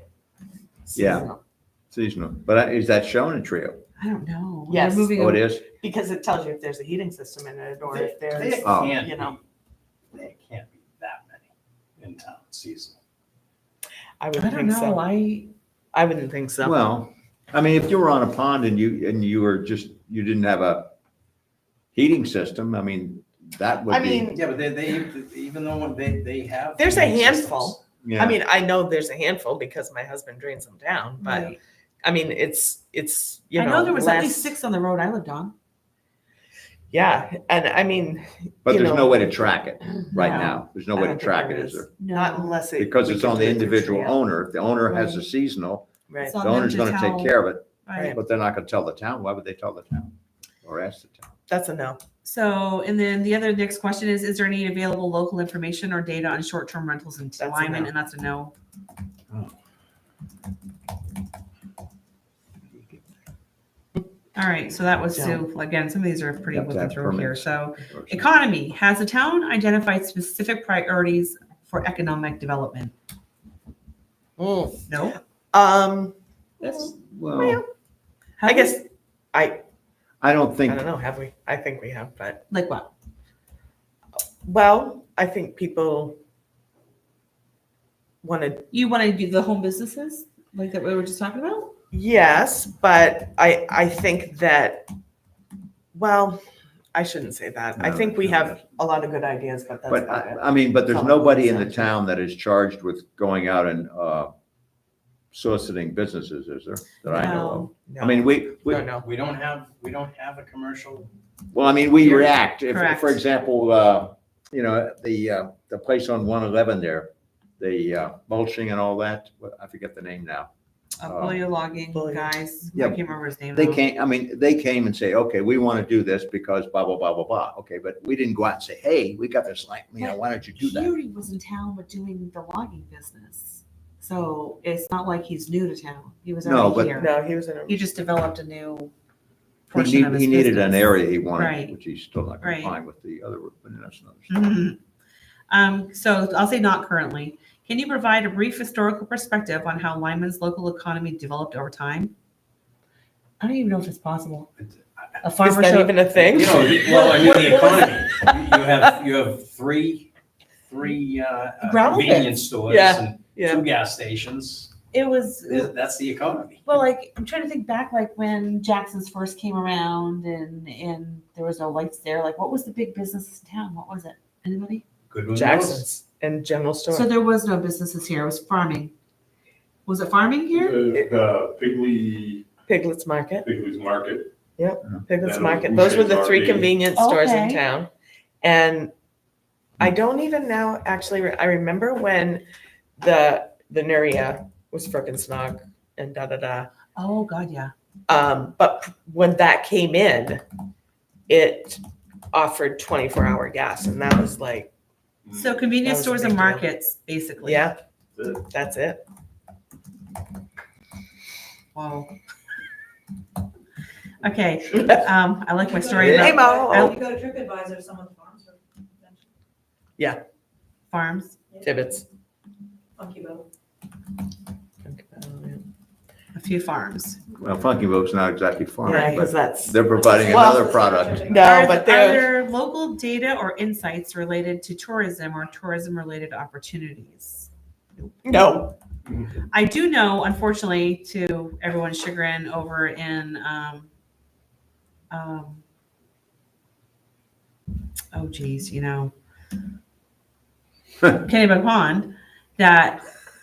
Yeah. Seasonal. Seasonal, but is that shown in Trio? I don't know. Yes. They're moving Oh, it is? Because it tells you if there's a heating system in it or if there's, There Oh. can't you know. be, there can't be that many in town seasonal. I I wouldn't don't think know. so. I wouldn't think so. Well, I mean, if you were on a pond and you were just, you didn't have a heating system, I mean, that would I be. mean, Yeah, but they, even though they have. there's a heating handful. systems. Yeah. I mean, I know there's a handful because my husband drains them down, but Right. I mean, it's, you I know. know there was at less- least 6 on the road I lived on. Yeah, and I mean, But you there's know, no way to track it right No, now. There's no I way don't to think track there it, is is. there? not unless it. Because we it's can on do the it through individual Trio. owner. If the owner has a Right. seasonal, Right. It's the on them owner's to gonna take tell- care of it, Right. but they're not gonna tell the town. Why would they tell the town? Or ask the town? That's a no. So, and then the other next question is there any available local information or data on short-term rentals in That's a Lyman? no. And that's a no. All right, so that was Yeah. Sue. Again, some of these are pretty You have to looking have through here. permits. So, economy. Has the town identified specific priorities for economic development? Mm. No. Yes. Well, I guess, I I don't think, don't know, have we? I think we have, but, Like what? well, I think people wanted, You want to do the home businesses like that we were just talking about? yes, but I think that, well, I shouldn't say that. I No, think we no. have a lot of good ideas, but that's but about it. I mean, but there's Solid nobody in the concept. town that is charged with going out and soliciting businesses, is there? That I know of. No. I mean, we, No, no. We don't have a commercial. well, I mean, we Here. react. If, Correct. for example, you know, the place on 111 there, the mulching and all that, I forget the name now. Bullion logging Bullion. guys. Yeah. I can't remember his name. They though. came, I mean, they came and say, okay, we want to do this because blah, blah, blah, blah, blah. Okay, but we didn't go out and say, hey, we got this, like, you know, why don't you do that? He was in town with doing the logging business. So it's not like he's new to town. He was No, already but- here. No, he was in a. He just developed a new He portion of his he needed an business. area he wanted, Right. which he's still not Right. complying with the other, but that's another story. Mhm. So I'll say not currently. Can you provide a brief historical perspective on how Lyman's local economy developed over time? I don't even know if it's possible. A Is farmer that showed, even a thing? You know, well, I mean, What- the what was economy, you have three Gravel convenience pits. stores Yeah. and Yeah. 2 gas stations. it was, That's the economy. well, like, I'm trying to think back, like when Jackson's first came around and there was no lights there. Like, what was the big business in town? What was it? Anybody? Goodwin Mills. Jackson's and general store. So there was no businesses here. It was farming. Was it farming here? The Piglet's Market. Piggly's Market. Piglet's Then Market. Blue Those were Shades the 3 RV. convenience stores in Okay. town. And I don't even now actually, I remember when the Nuria was frickin' snog and da-da-da. Oh, God, yeah. But when that came in, it offered 24-hour gas, and that was like, So That convenience was a stores big and deal. markets, basically. yeah, That's that's it. Wow. Okay, I like my story Hey, about Mo. You go to TripAdvisor, some of the farms are farms, Tibbetts. funky boat. a few farms. Well, Funky Boat's not exactly Yeah, farming, because but that's, they're providing Well- another product. no, Are but they're, there local data or insights related to tourism or tourism-related opportunities? no, I do know, unfortunately, to everyone's chagrin, over in, oh geez, Kennebunk Pond, that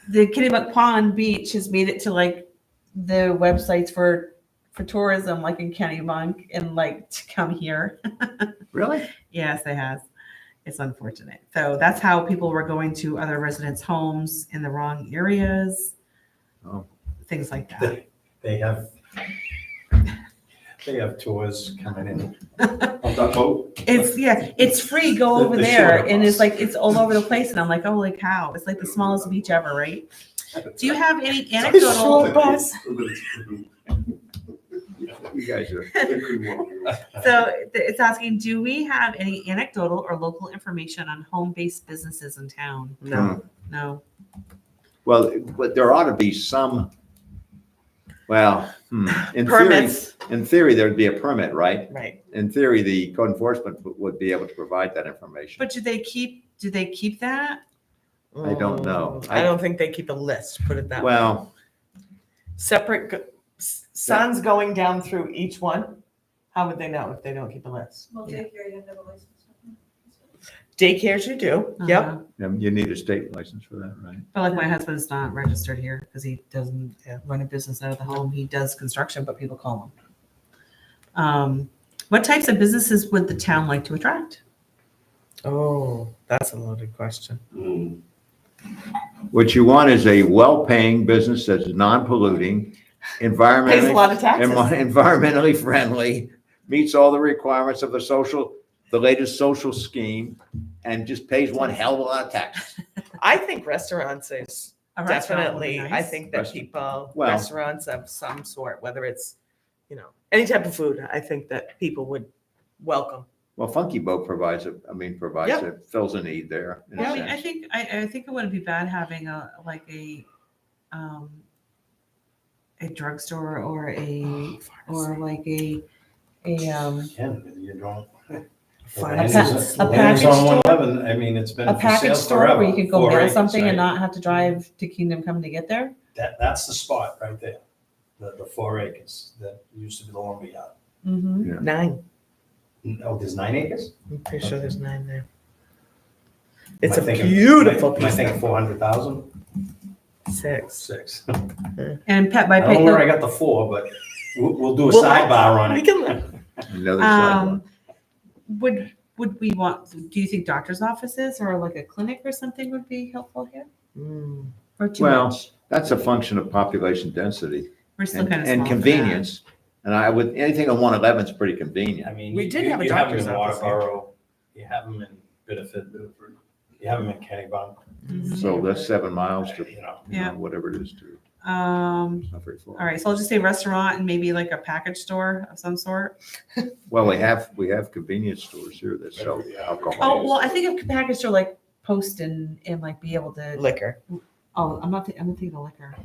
the Kennebunk Pond Beach has made it to like the websites for tourism, like in Kennebunk, and like to come here. Really? Yes, it has. It's unfortunate. So that's how people were going to other residents' homes in the wrong areas. Oh. Things like that. They have tours coming in. on that boat. It's free. Go The- over the there, short and it's bus. like it's all over the place. And I'm like, holy cow! It's like the smallest beach ever, right? Do you have any anecdotal? Short bus. You guys are, So it's asking, do we have any anecdotal or local information on home-based businesses in town? no. No. well, but there ought to be some, well, in theory, Permits, there'd be a permit, right? right. In theory, the code enforcement would be able to provide that information. But do they keep that? I don't know. I don't think they keep a list, put it that way. Well, Separate, sun's going down through each one. How would they know if they don't keep a list? Well, Yeah. daycare, you have to have a license. Daycares you do, yep. Uh-huh. you need a state license for that, right? But like my husband's not registered here because he doesn't run a business out of the home. He does construction, but people call him. What types of businesses would the town like to attract? Oh, that's a loaded question. Mm. What you want is a well-paying business that's non-polluting, Pays a environmentally, lot of taxes. environmentally friendly, meets all the requirements of the latest social scheme, and just pays one hell of a lot of taxes. I think restaurants is A restaurant would be definitely, I nice. think that Restaurant. people, Well- restaurants of some sort, whether it's, any type of food, I think that people would welcome. Well, Funky Boat provides fills a need there. in a Yeah, I mean, sense. I think it wouldn't be bad having a drugstore or like a Again, you don't. Pharmacies. A Landers package on store? 111, I mean, it's been a for package sale store forever. where you could go 4 mail acres, something and right? not have to drive to Kingdom Come to get there. That's the spot right there, the 4 acres that used to be the lumberyard. Mm-hmm. 9. Oh, there's 9 acres? I'm pretty sure there's 9 there. It's Am a I thinking- beautiful Am I piece. thinking 400,000? 6. 6. And pet by I don't know where I pet. got the 4, but we'll do a We'll- sidebar on We it. can, Another sidebar. Would we want? Do you think doctor's offices or like a clinic or something would be helpful here, or too Well, much? That's a function of population density We're still and kind of small and for that. convenience. And anything on 111 is pretty I convenient. mean, We you- did have a you have them doctor's in office here. Waterboro, you have them in Biddeford, you have them in Kennebunk, Mhm. So that's 7 miles to, you know. Yeah. whatever it is to, Um. not very far. All right, so I'll just say restaurant and maybe like a package store of some sort. Well, we have convenience stores here that sell alcohol. Oh well, I think a package store like Post and like be able to. liquor. Oh, I'm not thinking of liquor.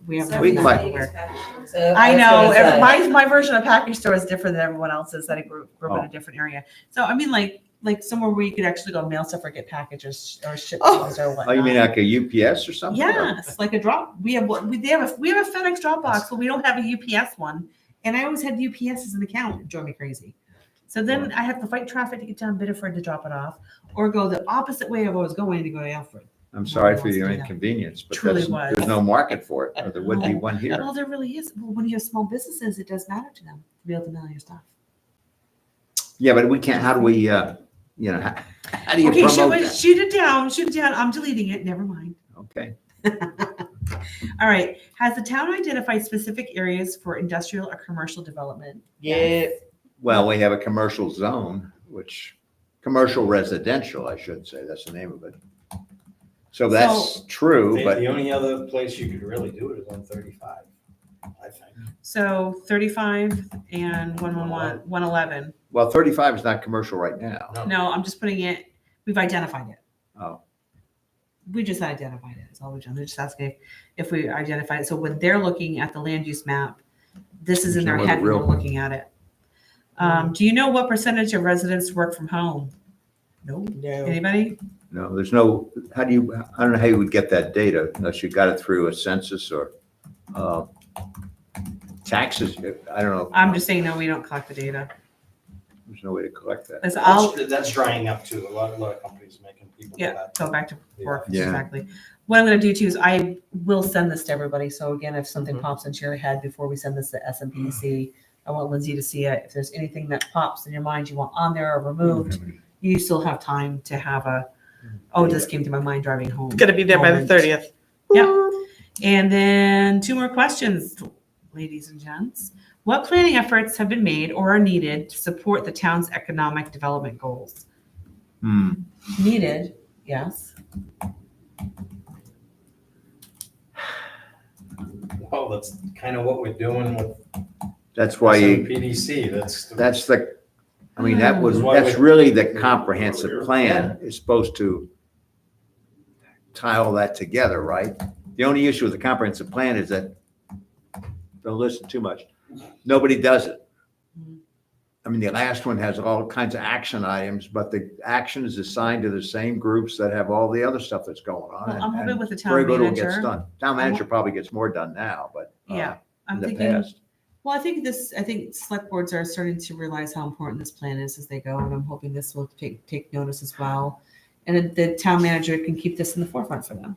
We have. We might- I know. My version of package store is different than everyone else's. That I grew up in Oh. a different area. So I mean, like somewhere where you could actually go mail stuff or get packages or ship Oh. things or whatnot. Oh, you mean like a UPS or something? Yes, like a drop. We have a FedEx Dropbox, but we don't have a UPS one. And I always had UPS as an account. It drove me crazy. So then I have to fight traffic to get down Biddeford to drop it off, or go the opposite way of I was going to go to Alfred. I'm sorry for Nobody your wants to do that. inconvenience, but Truly there's was. no market for it, or there would be one here. Well, there really is. Well, when you have small businesses, it does matter to them to be able to mail your stuff. Yeah, but we can't, how do we you know, how do you Okay, promote that? shoot it down, I'm deleting it, never mind. Okay. All right, has the town identified specific areas for industrial or commercial development? Yeah, Well, we have a commercial zone, which, commercial residential, I should say, that's the name of it. So that's true, The but the only other place you could really do it is on 35, I think. So 35 and 111, 111. well, 35 is not commercial right now. No, I'm just putting it, we've identified it. Oh, We just identified it, is all we've done. They're just asking if we identified it. So when they're looking at the land use map, this is in their There's no head when real- we're looking at it. Do you know what percentage of residents work from home? No. no. Anybody? no, there's no, I don't know how you would get that data unless you got it through a census or taxes. I don't know. I'm just saying, no, we don't collect the data. There's no way to collect that. That's all. That's drying up too. A lot of companies making people do Yeah, that. go back to work, Yeah. exactly. What I'm gonna do too is I will send this to everybody, so again, if something Mhm. pops into your head before we send this to SMPDC, I want Lindsay to see it. If there's anything that pops in your mind you want on there or removed, you still have time to have this came to my mind driving home. It's gonna be there by the moment. 30th. Yep. And then 2 more questions, ladies and gents. What planning efforts have been made or are needed to support the town's economic development goals? Needed, yes. Well, that's kind of what we're doing with That's why you, PDC. that's the, I mean, that's Why really the comprehensive plan is supposed to tie all that together, right? The only issue with the comprehensive plan is that, don't listen too much, nobody does it. I mean, the last one has all kinds of action items, but the action is assigned to the same groups that have all the other stuff that's going on. Well, I'm hoping and with the very town little gets manager. done. Town manager probably gets more done now, but Yeah, in I'm the thinking, past. well, I think select boards are starting to realize how important this plan is as they go, and I'm hoping this will take notice as well. And then the town manager can keep this in the forefront for them.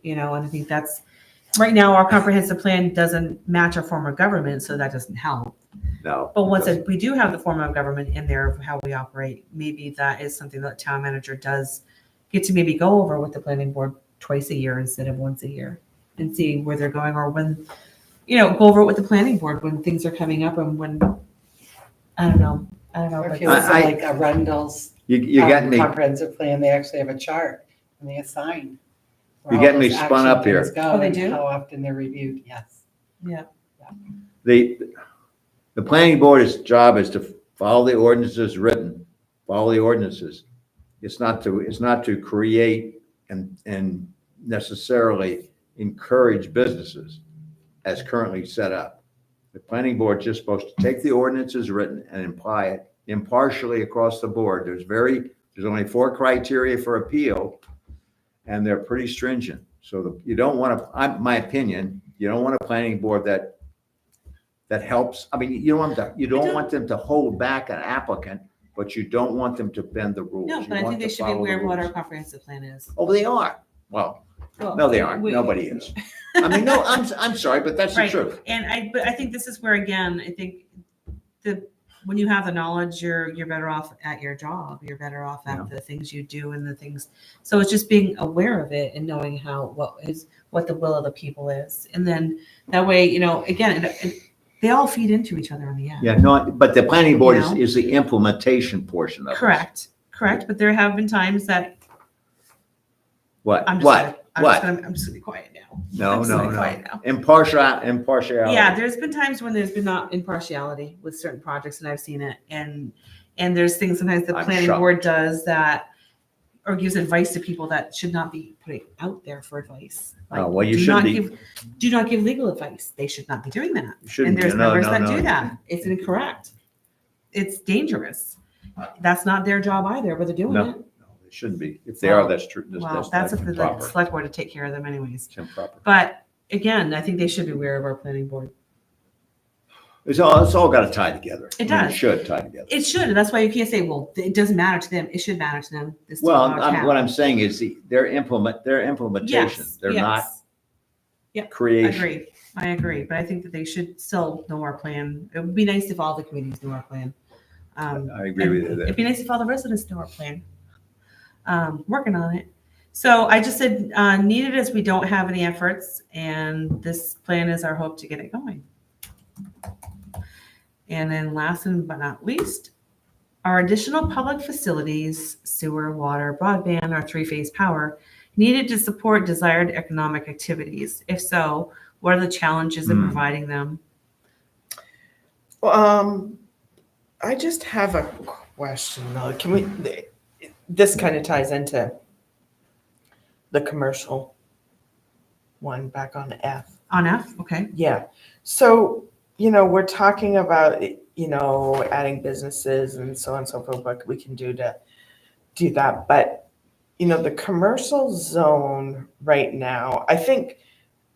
And I think that's, right now, our comprehensive plan doesn't match our form of government, so that doesn't help. No. But once we do have the form of government in there of how we operate, maybe that is something that town manager does get to maybe go over with the planning board twice a year instead of once a year and see where they're going, or when, go over it with the planning board when things are coming up and when, I don't know. Or but if you listen I- like Arundel's You got me, comprehensive plan, they actually have a chart and they assign. where You're all getting me those spun action up here. things go Oh, they and do? How often they're reviewed, yes. the planning board's job is to follow the ordinances written, follow the ordinances. It's not to create and necessarily encourage businesses as currently set up. The planning board's just supposed to take the ordinances written and apply it impartially across the board. There's only 4 criteria for appeal, and they're pretty stringent. So you don't want to, my opinion, you don't want a planning board that helps. I mean, you don't want them to hold back an applicant, but you don't want them to bend the rules. No, You but I want think they to should be follow the aware of what our rules. comprehensive plan is. Oh, they are. Well, Well, no, they aren't. we- Nobody is. I mean, no, I'm sorry, but that's the Right. truth. But I think this is where, again, I think when you have the knowledge, you're better off at your job. You're better off at the things you do and the things. So it's just being aware of it and knowing what the will of the people is. And then that way, again, they all feed into each other in the end. Yeah, no, but the planning board You know? is the implementation portion of it. Correct. But there have been times that What? I'm just What? I'm just gonna be quiet now. No, I'm just no, gonna be no. quiet now. Impartiality. Yeah, there's been times when there's been not impartiality with certain projects, and I've seen it. And there's things sometimes the I'm planning shocked. board does that, or gives advice to people that should not be putting out there for advice. Oh, well, you do should not be. do not give legal advice. They should not be doing that. You shouldn't And there's be. No, members no, that no. do that. It's incorrect. It's dangerous. That's not their job either, but they're doing No. it. No, it shouldn't be. If they are, Well, that's true. Well, that's up to the improper. select board to take care of them anyways. It's improper. But again, I think they should be aware of our planning board. It's all got to tie together. It I mean, does. It should tie together. It should, and that's why you can't say, well, it doesn't matter to them. It should matter to them. This Well, does not count. what I'm saying is their implementation. Yes, They're not yes. creation. I agree, but I think that they should still know our plan. It would be nice if all the communities knew our plan. I agree with you It'd there. be nice if all the residents knew our plan. Working on it. So I just said, needed as we don't have any efforts, and this plan is our hope to get it going. And then last but not least, are additional public facilities, sewer, water, broadband, or three-phase power needed to support desired economic activities? If so, what are the challenges in providing them? I just have a question though. Can we, this kind of ties into the commercial one back on F. On F, okay. Yeah. So, we're talking about, adding businesses and so on and so forth, what we can do to do that. But, the commercial zone right now, I think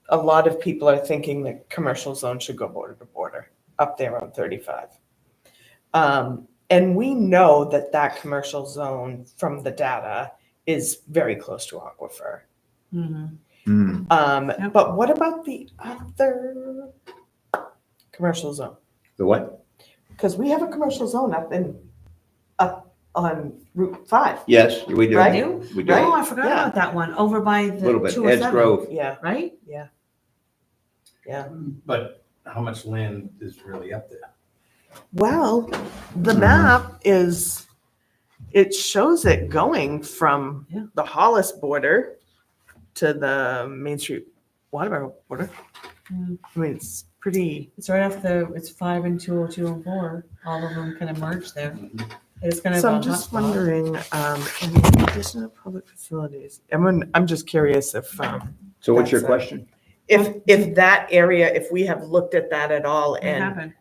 a lot of people are thinking the commercial zone should go border to border up there on 35. And we know that commercial zone from the data is very close to aquifer. Mhm. Hmm. But what about the other commercial zone? The what? Because we have a commercial zone up on Route 5. Yes, we do. Right? We do. Oh, I forgot Yeah. about that one, over by A the little bit. 207. Edge Grove. Yeah, Right? But how much land is really up there? well, the map it shows it going from Yeah. the Hollis border to the Main Street Waterbury border. Mm. I mean, it's pretty, It's right off it's 5 and 202 and 4. All of them kind of merge there. It's kind of so a I'm just hotspot. wondering, in addition to public facilities, I'm just curious if, So what's your That's question? if that area, if we have looked at that at all What and happened?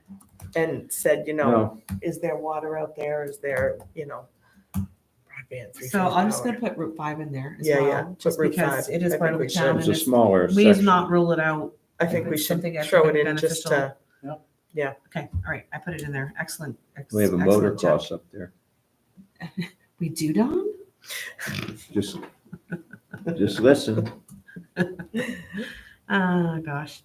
said, No. is there water out there? Is there, broadband? So I'm just gonna put Route 5 in there as Yeah, well, yeah, put just Route because 5. it is I part think of the we should. town. It's and a smaller Please section. not rule it out. I think we It's should something that throw could it be in just to, beneficial. Okay, all right, I put it in there. Excellent. We have a Excellent job. motocross up there. We do, Don? Just listen. Oh, gosh.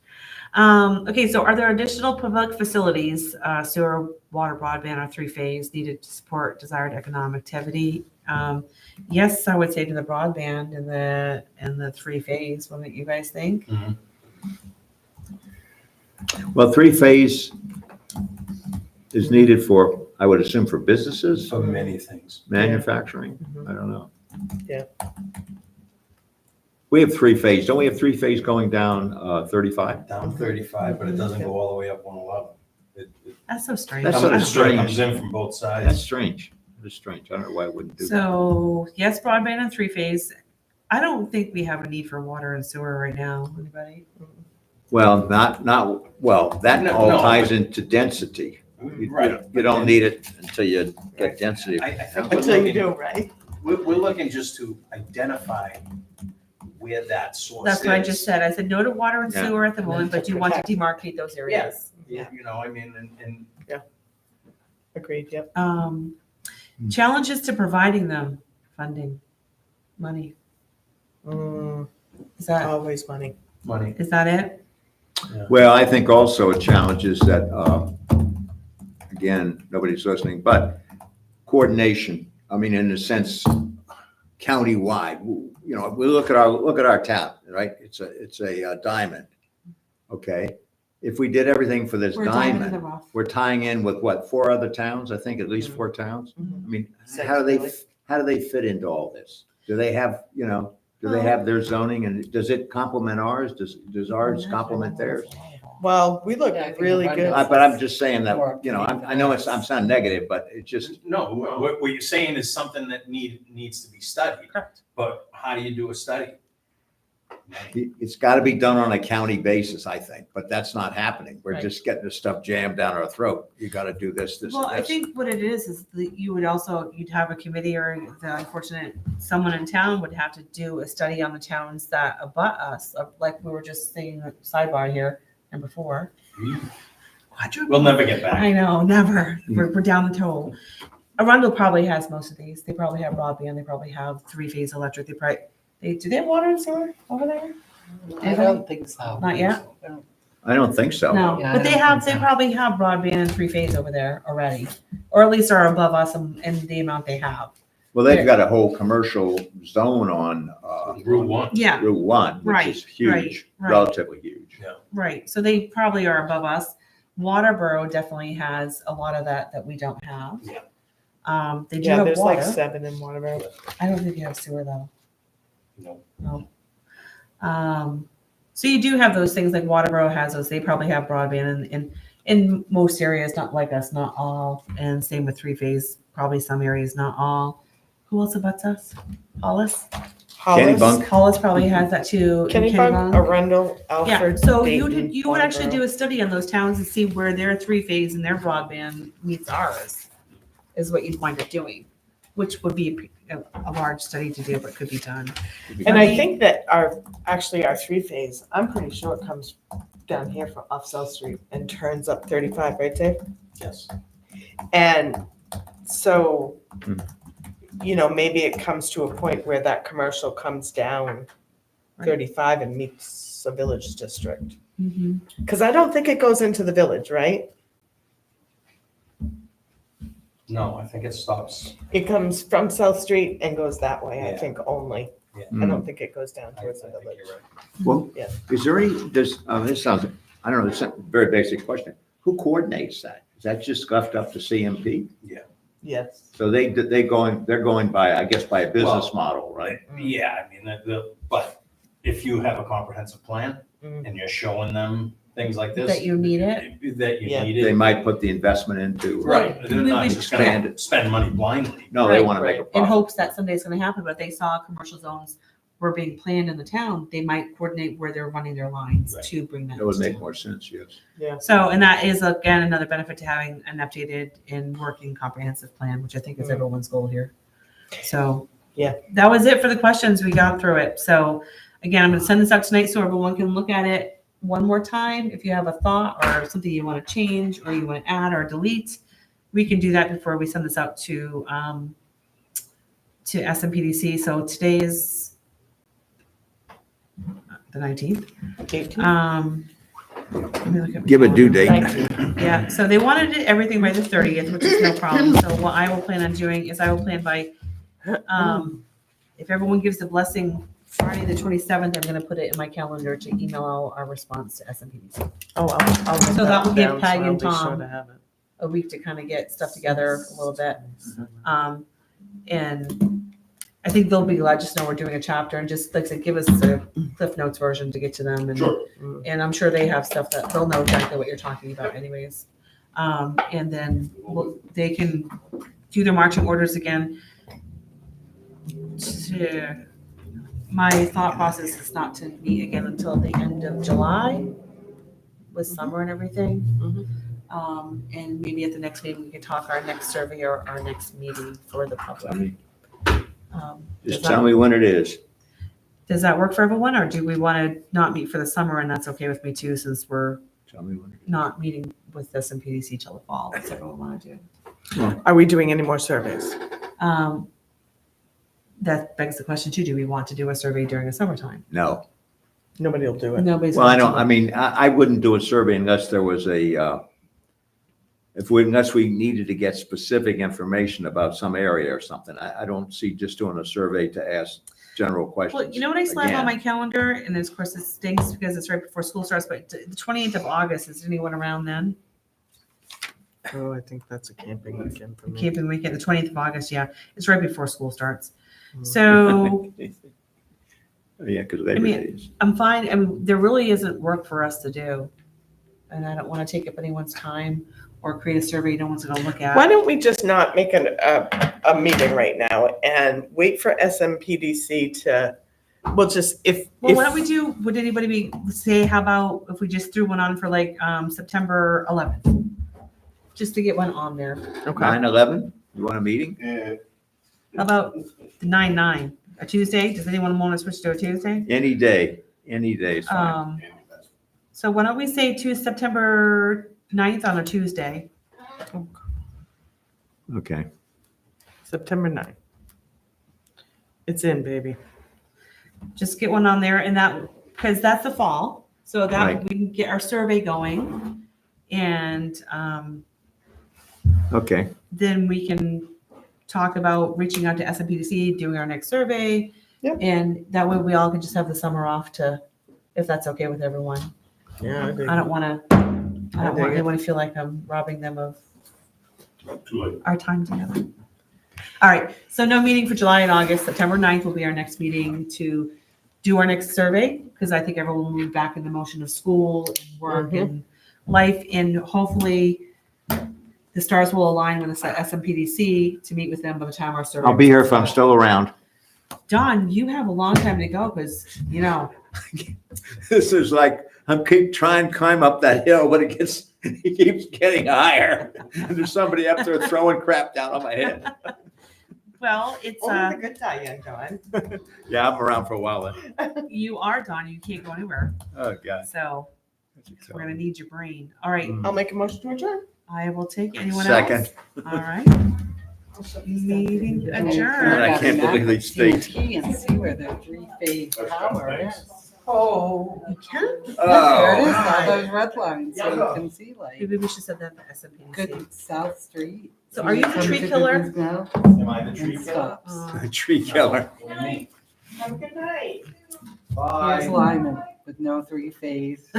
Okay, so are there additional public facilities, sewer, water, broadband, or three-phase needed to support desired economic activity? Yes, I would say to the broadband and the three-phase. What do you guys think? Well, three-phase is needed for, I would assume, for businesses, For many things. manufacturing. Mhm. I don't know. Yeah. We have three-phase. Don't we have three-phase going down 35? Down 35, but it doesn't go all the way up 111. That's so strange. That's It sort of comes strange. in from both That's sides. strange. That's strange. I don't know why it wouldn't do that. So, yes, broadband and three-phase. I don't think we have a need for water and sewer right now. Anybody? Well, well, that No, all no, ties into density. Right. You don't need it until you get density. I think we're Until you looking, do, right? we're looking just to identify where that source is. That's what I just said. I said no to water and Yeah. sewer at the moment, but you want to Protect. demarcate those areas. You know, I mean, and Agreed, yep. Challenges to providing them, funding, money. Is that Always money. money. is that it? Well, I think also a challenge is that, again, nobody's listening, but coordination. I mean, in a sense, countywide, we look at our town, right? It's a diamond. Okay. If we did everything for this We're diamond in the diamond, rough. we're tying in with what, 4 other towns? I think at least 4 towns. I mean, Six, how do really. they fit into all this? Do they have, do they have their zoning and does it complement ours? Does ours complement theirs? Well, we look Yeah, I think really the good. But I'm just saying that, Or- I know I'm sounding negative, but it just, No, what you're saying is something that needs to be studied. Correct. But how do you do a study? it's got to be done on a county basis, I think, but that's not happening. We're Right. just getting this stuff jammed down our throat. You got to do this, Well, I this. think what it is that you'd have a committee or the unfortunate someone in town would have to do a study on the towns that abut us, like we were just saying sidebar here, number 4. We'll never get back. I know, never. We're down the toll. Arundel probably has most of these. They probably have broadband. They probably have three-phase electric. Do they have water and sewer over there? I don't think so. Not yet? I don't think so. No, Yeah, but I they don't have. think They so. probably have broadband and three-phase over there already. or at least are above us in the amount they have. Well, they've got a whole commercial zone on, Route 1. Yeah, Route 1, which Right, is huge, right. relatively huge. right. So they probably are above us. Waterboro definitely has a lot of that we don't have. Yeah. They do Yeah, have there's like water. 7 in Waterbury. I don't think they have sewer though. No. So you do have those things like Waterboro has those. They probably have broadband in most areas, not like us, not all. And same with Three Phase, probably some areas, not all. Who else abuts us? Hollis? Hollis, Kennybunk. Hollis probably has that too. and Kennybunk, Arundel, Yeah, Alfred. so Dayton, you would actually do Waterboro. a study on those towns and see where their Three Phase and their broadband meets ours, is what you'd wind up doing, which would be a large study to do, but could be done. And I think that our 3-phase, I'm pretty sure it comes down here from off South Street and turns up 35, right, Dave? Yes. And so, Hmm. Maybe it comes to a point where that commercial comes down 35 and meets a village district. Mm-hmm. Because I don't think it goes into the village, right? No, I think it stops. It comes from South Street and goes that way, I Yeah. think only. I Hmm. don't think it goes down I towards the think village. you're right. Well, Yeah. is there any, this sounds, I don't know, it's a very basic question. Who coordinates that? Is that just left up to CMP? Yes. So they're going by, I guess, by a business Well, model, right? Yeah, I mean, but if you have a comprehensive plan Mm. and you're showing them things like this. That you need it? That you Yeah. need They it. might put the investment into. Right, they're not We- just Expand gonna spend money blindly. No, they Right, want to make a in profit. hopes that someday it's gonna happen, but if they saw commercial zones were being planned in the town, they might coordinate where they're running their lines Right. to bring that. That would make more sense, yes. So, and that is again, another benefit to having an updated and working comprehensive plan, which I think is Mhm. everyone's goal here. So. Yeah. That was it for the questions. We got through it. So again, I'm gonna send this out tonight so everyone can look at it one more time. If you have a thought or something you want to change or you want to add or delete, we can do that before we send this out to SMPDC. So today is the 19th. 18. Let me look at my Give a due calendar. date. Yeah, so they wanted everything by the 30th, which is no problem. So what I will plan on doing is I will plan by, if everyone gives the blessing Friday, the 27th, I'm gonna put it in my calendar to email all our response to SMPDC. Oh, I'll write So that will give down, Peg I'll and be sure Tom to have it. A week to kind of get stuff together a little bit. And I think they'll be glad just to know we're doing a chapter and just like I said, give us a Cliff Notes version to get to them. And Sure. And I'm sure they have stuff that they'll know exactly what you're talking about anyways. And then they can do their marching orders again. My thought process is not to meet again until the end of July with summer and everything. And maybe at the next meeting, we can talk our next survey or our next meeting for the public. Just tell me when it is. Does that work for everyone, or do we want to not meet for the summer? And that's okay with me too, since we're Tell me when it is. not meeting with SMPDC till the fall. What's everyone want to do? Are we doing any more surveys? That begs the question too, do we want to do a survey during the summertime? No. Nobody will do it. Nobody's. Well, I gonna don't, do I mean, I wouldn't do a survey unless there was unless we needed to get specific information about some area or something. I don't see just doing a survey to ask general questions. Well, you know what I slammed on Again. my calendar, and of course it stinks because it's right before school starts, but the 28th of August, is anyone around then? Oh, I think that's a camping weekend for me. Camping weekend, the 20th of August, yeah, it's right before school starts. So Yeah, because Labor mean, Day is. I'm fine, I mean, there really isn't work for us to do. And I don't want to take up anyone's time or create a survey no one's gonna look at. Why don't we just not make a meeting right now and wait for SMPDC to, we'll just, Well, why don't we do, would anybody say, how about if we just threw one on for like September 11th? Just to get one on there. Okay. 9/11, you want a meeting? How about the 9/9, a Tuesday? Does anyone want to switch to a Tuesday? Any day is fine. So why don't we say to September 9th on a Tuesday? Okay. September 9th. It's in, baby. Just get one on there and that, because that's the fall. So that Right. we can get our survey going. And Okay. then we can talk about reaching out to SMPDC, doing our next survey. Yep. And that way we all can just have the summer off to, if that's okay with everyone. Yeah, I agree. I don't want dig it. anyone to feel like I'm robbing them of Too late. our time together. All right, so no meeting for July and August. September 9th will be our next meeting to do our next survey, because I think everyone will move back in the motion of school and work Mhm. and life, and hopefully the stars will align with the SMPDC to meet with them by the time our survey. I'll be here if I'm still around. Don, you have a long time to go, because, you know, This is like, I'm keep trying to climb up that hill, but it keeps getting higher. And there's somebody up there throwing crap down on my head. well, it's, Only the good die, John. Yeah, I'm around for a while then. you are Don, you can't go anywhere. Oh, God. So we're gonna need your brain. All right, I'll make a motion to adjourn. I will take anyone Second. else. All right. Meeting adjourned. I can't believe these things. And see where the three-phase power is. Oh, you can? There it is, Oh. all those red lines, so you can see like Maybe we should set that at SMPDC. good South Street. So are you the Come tree to killer? goodness now, Am I the and tree killer? stops. A tree killer. Have a good night. Here's Lyman with no three-phase.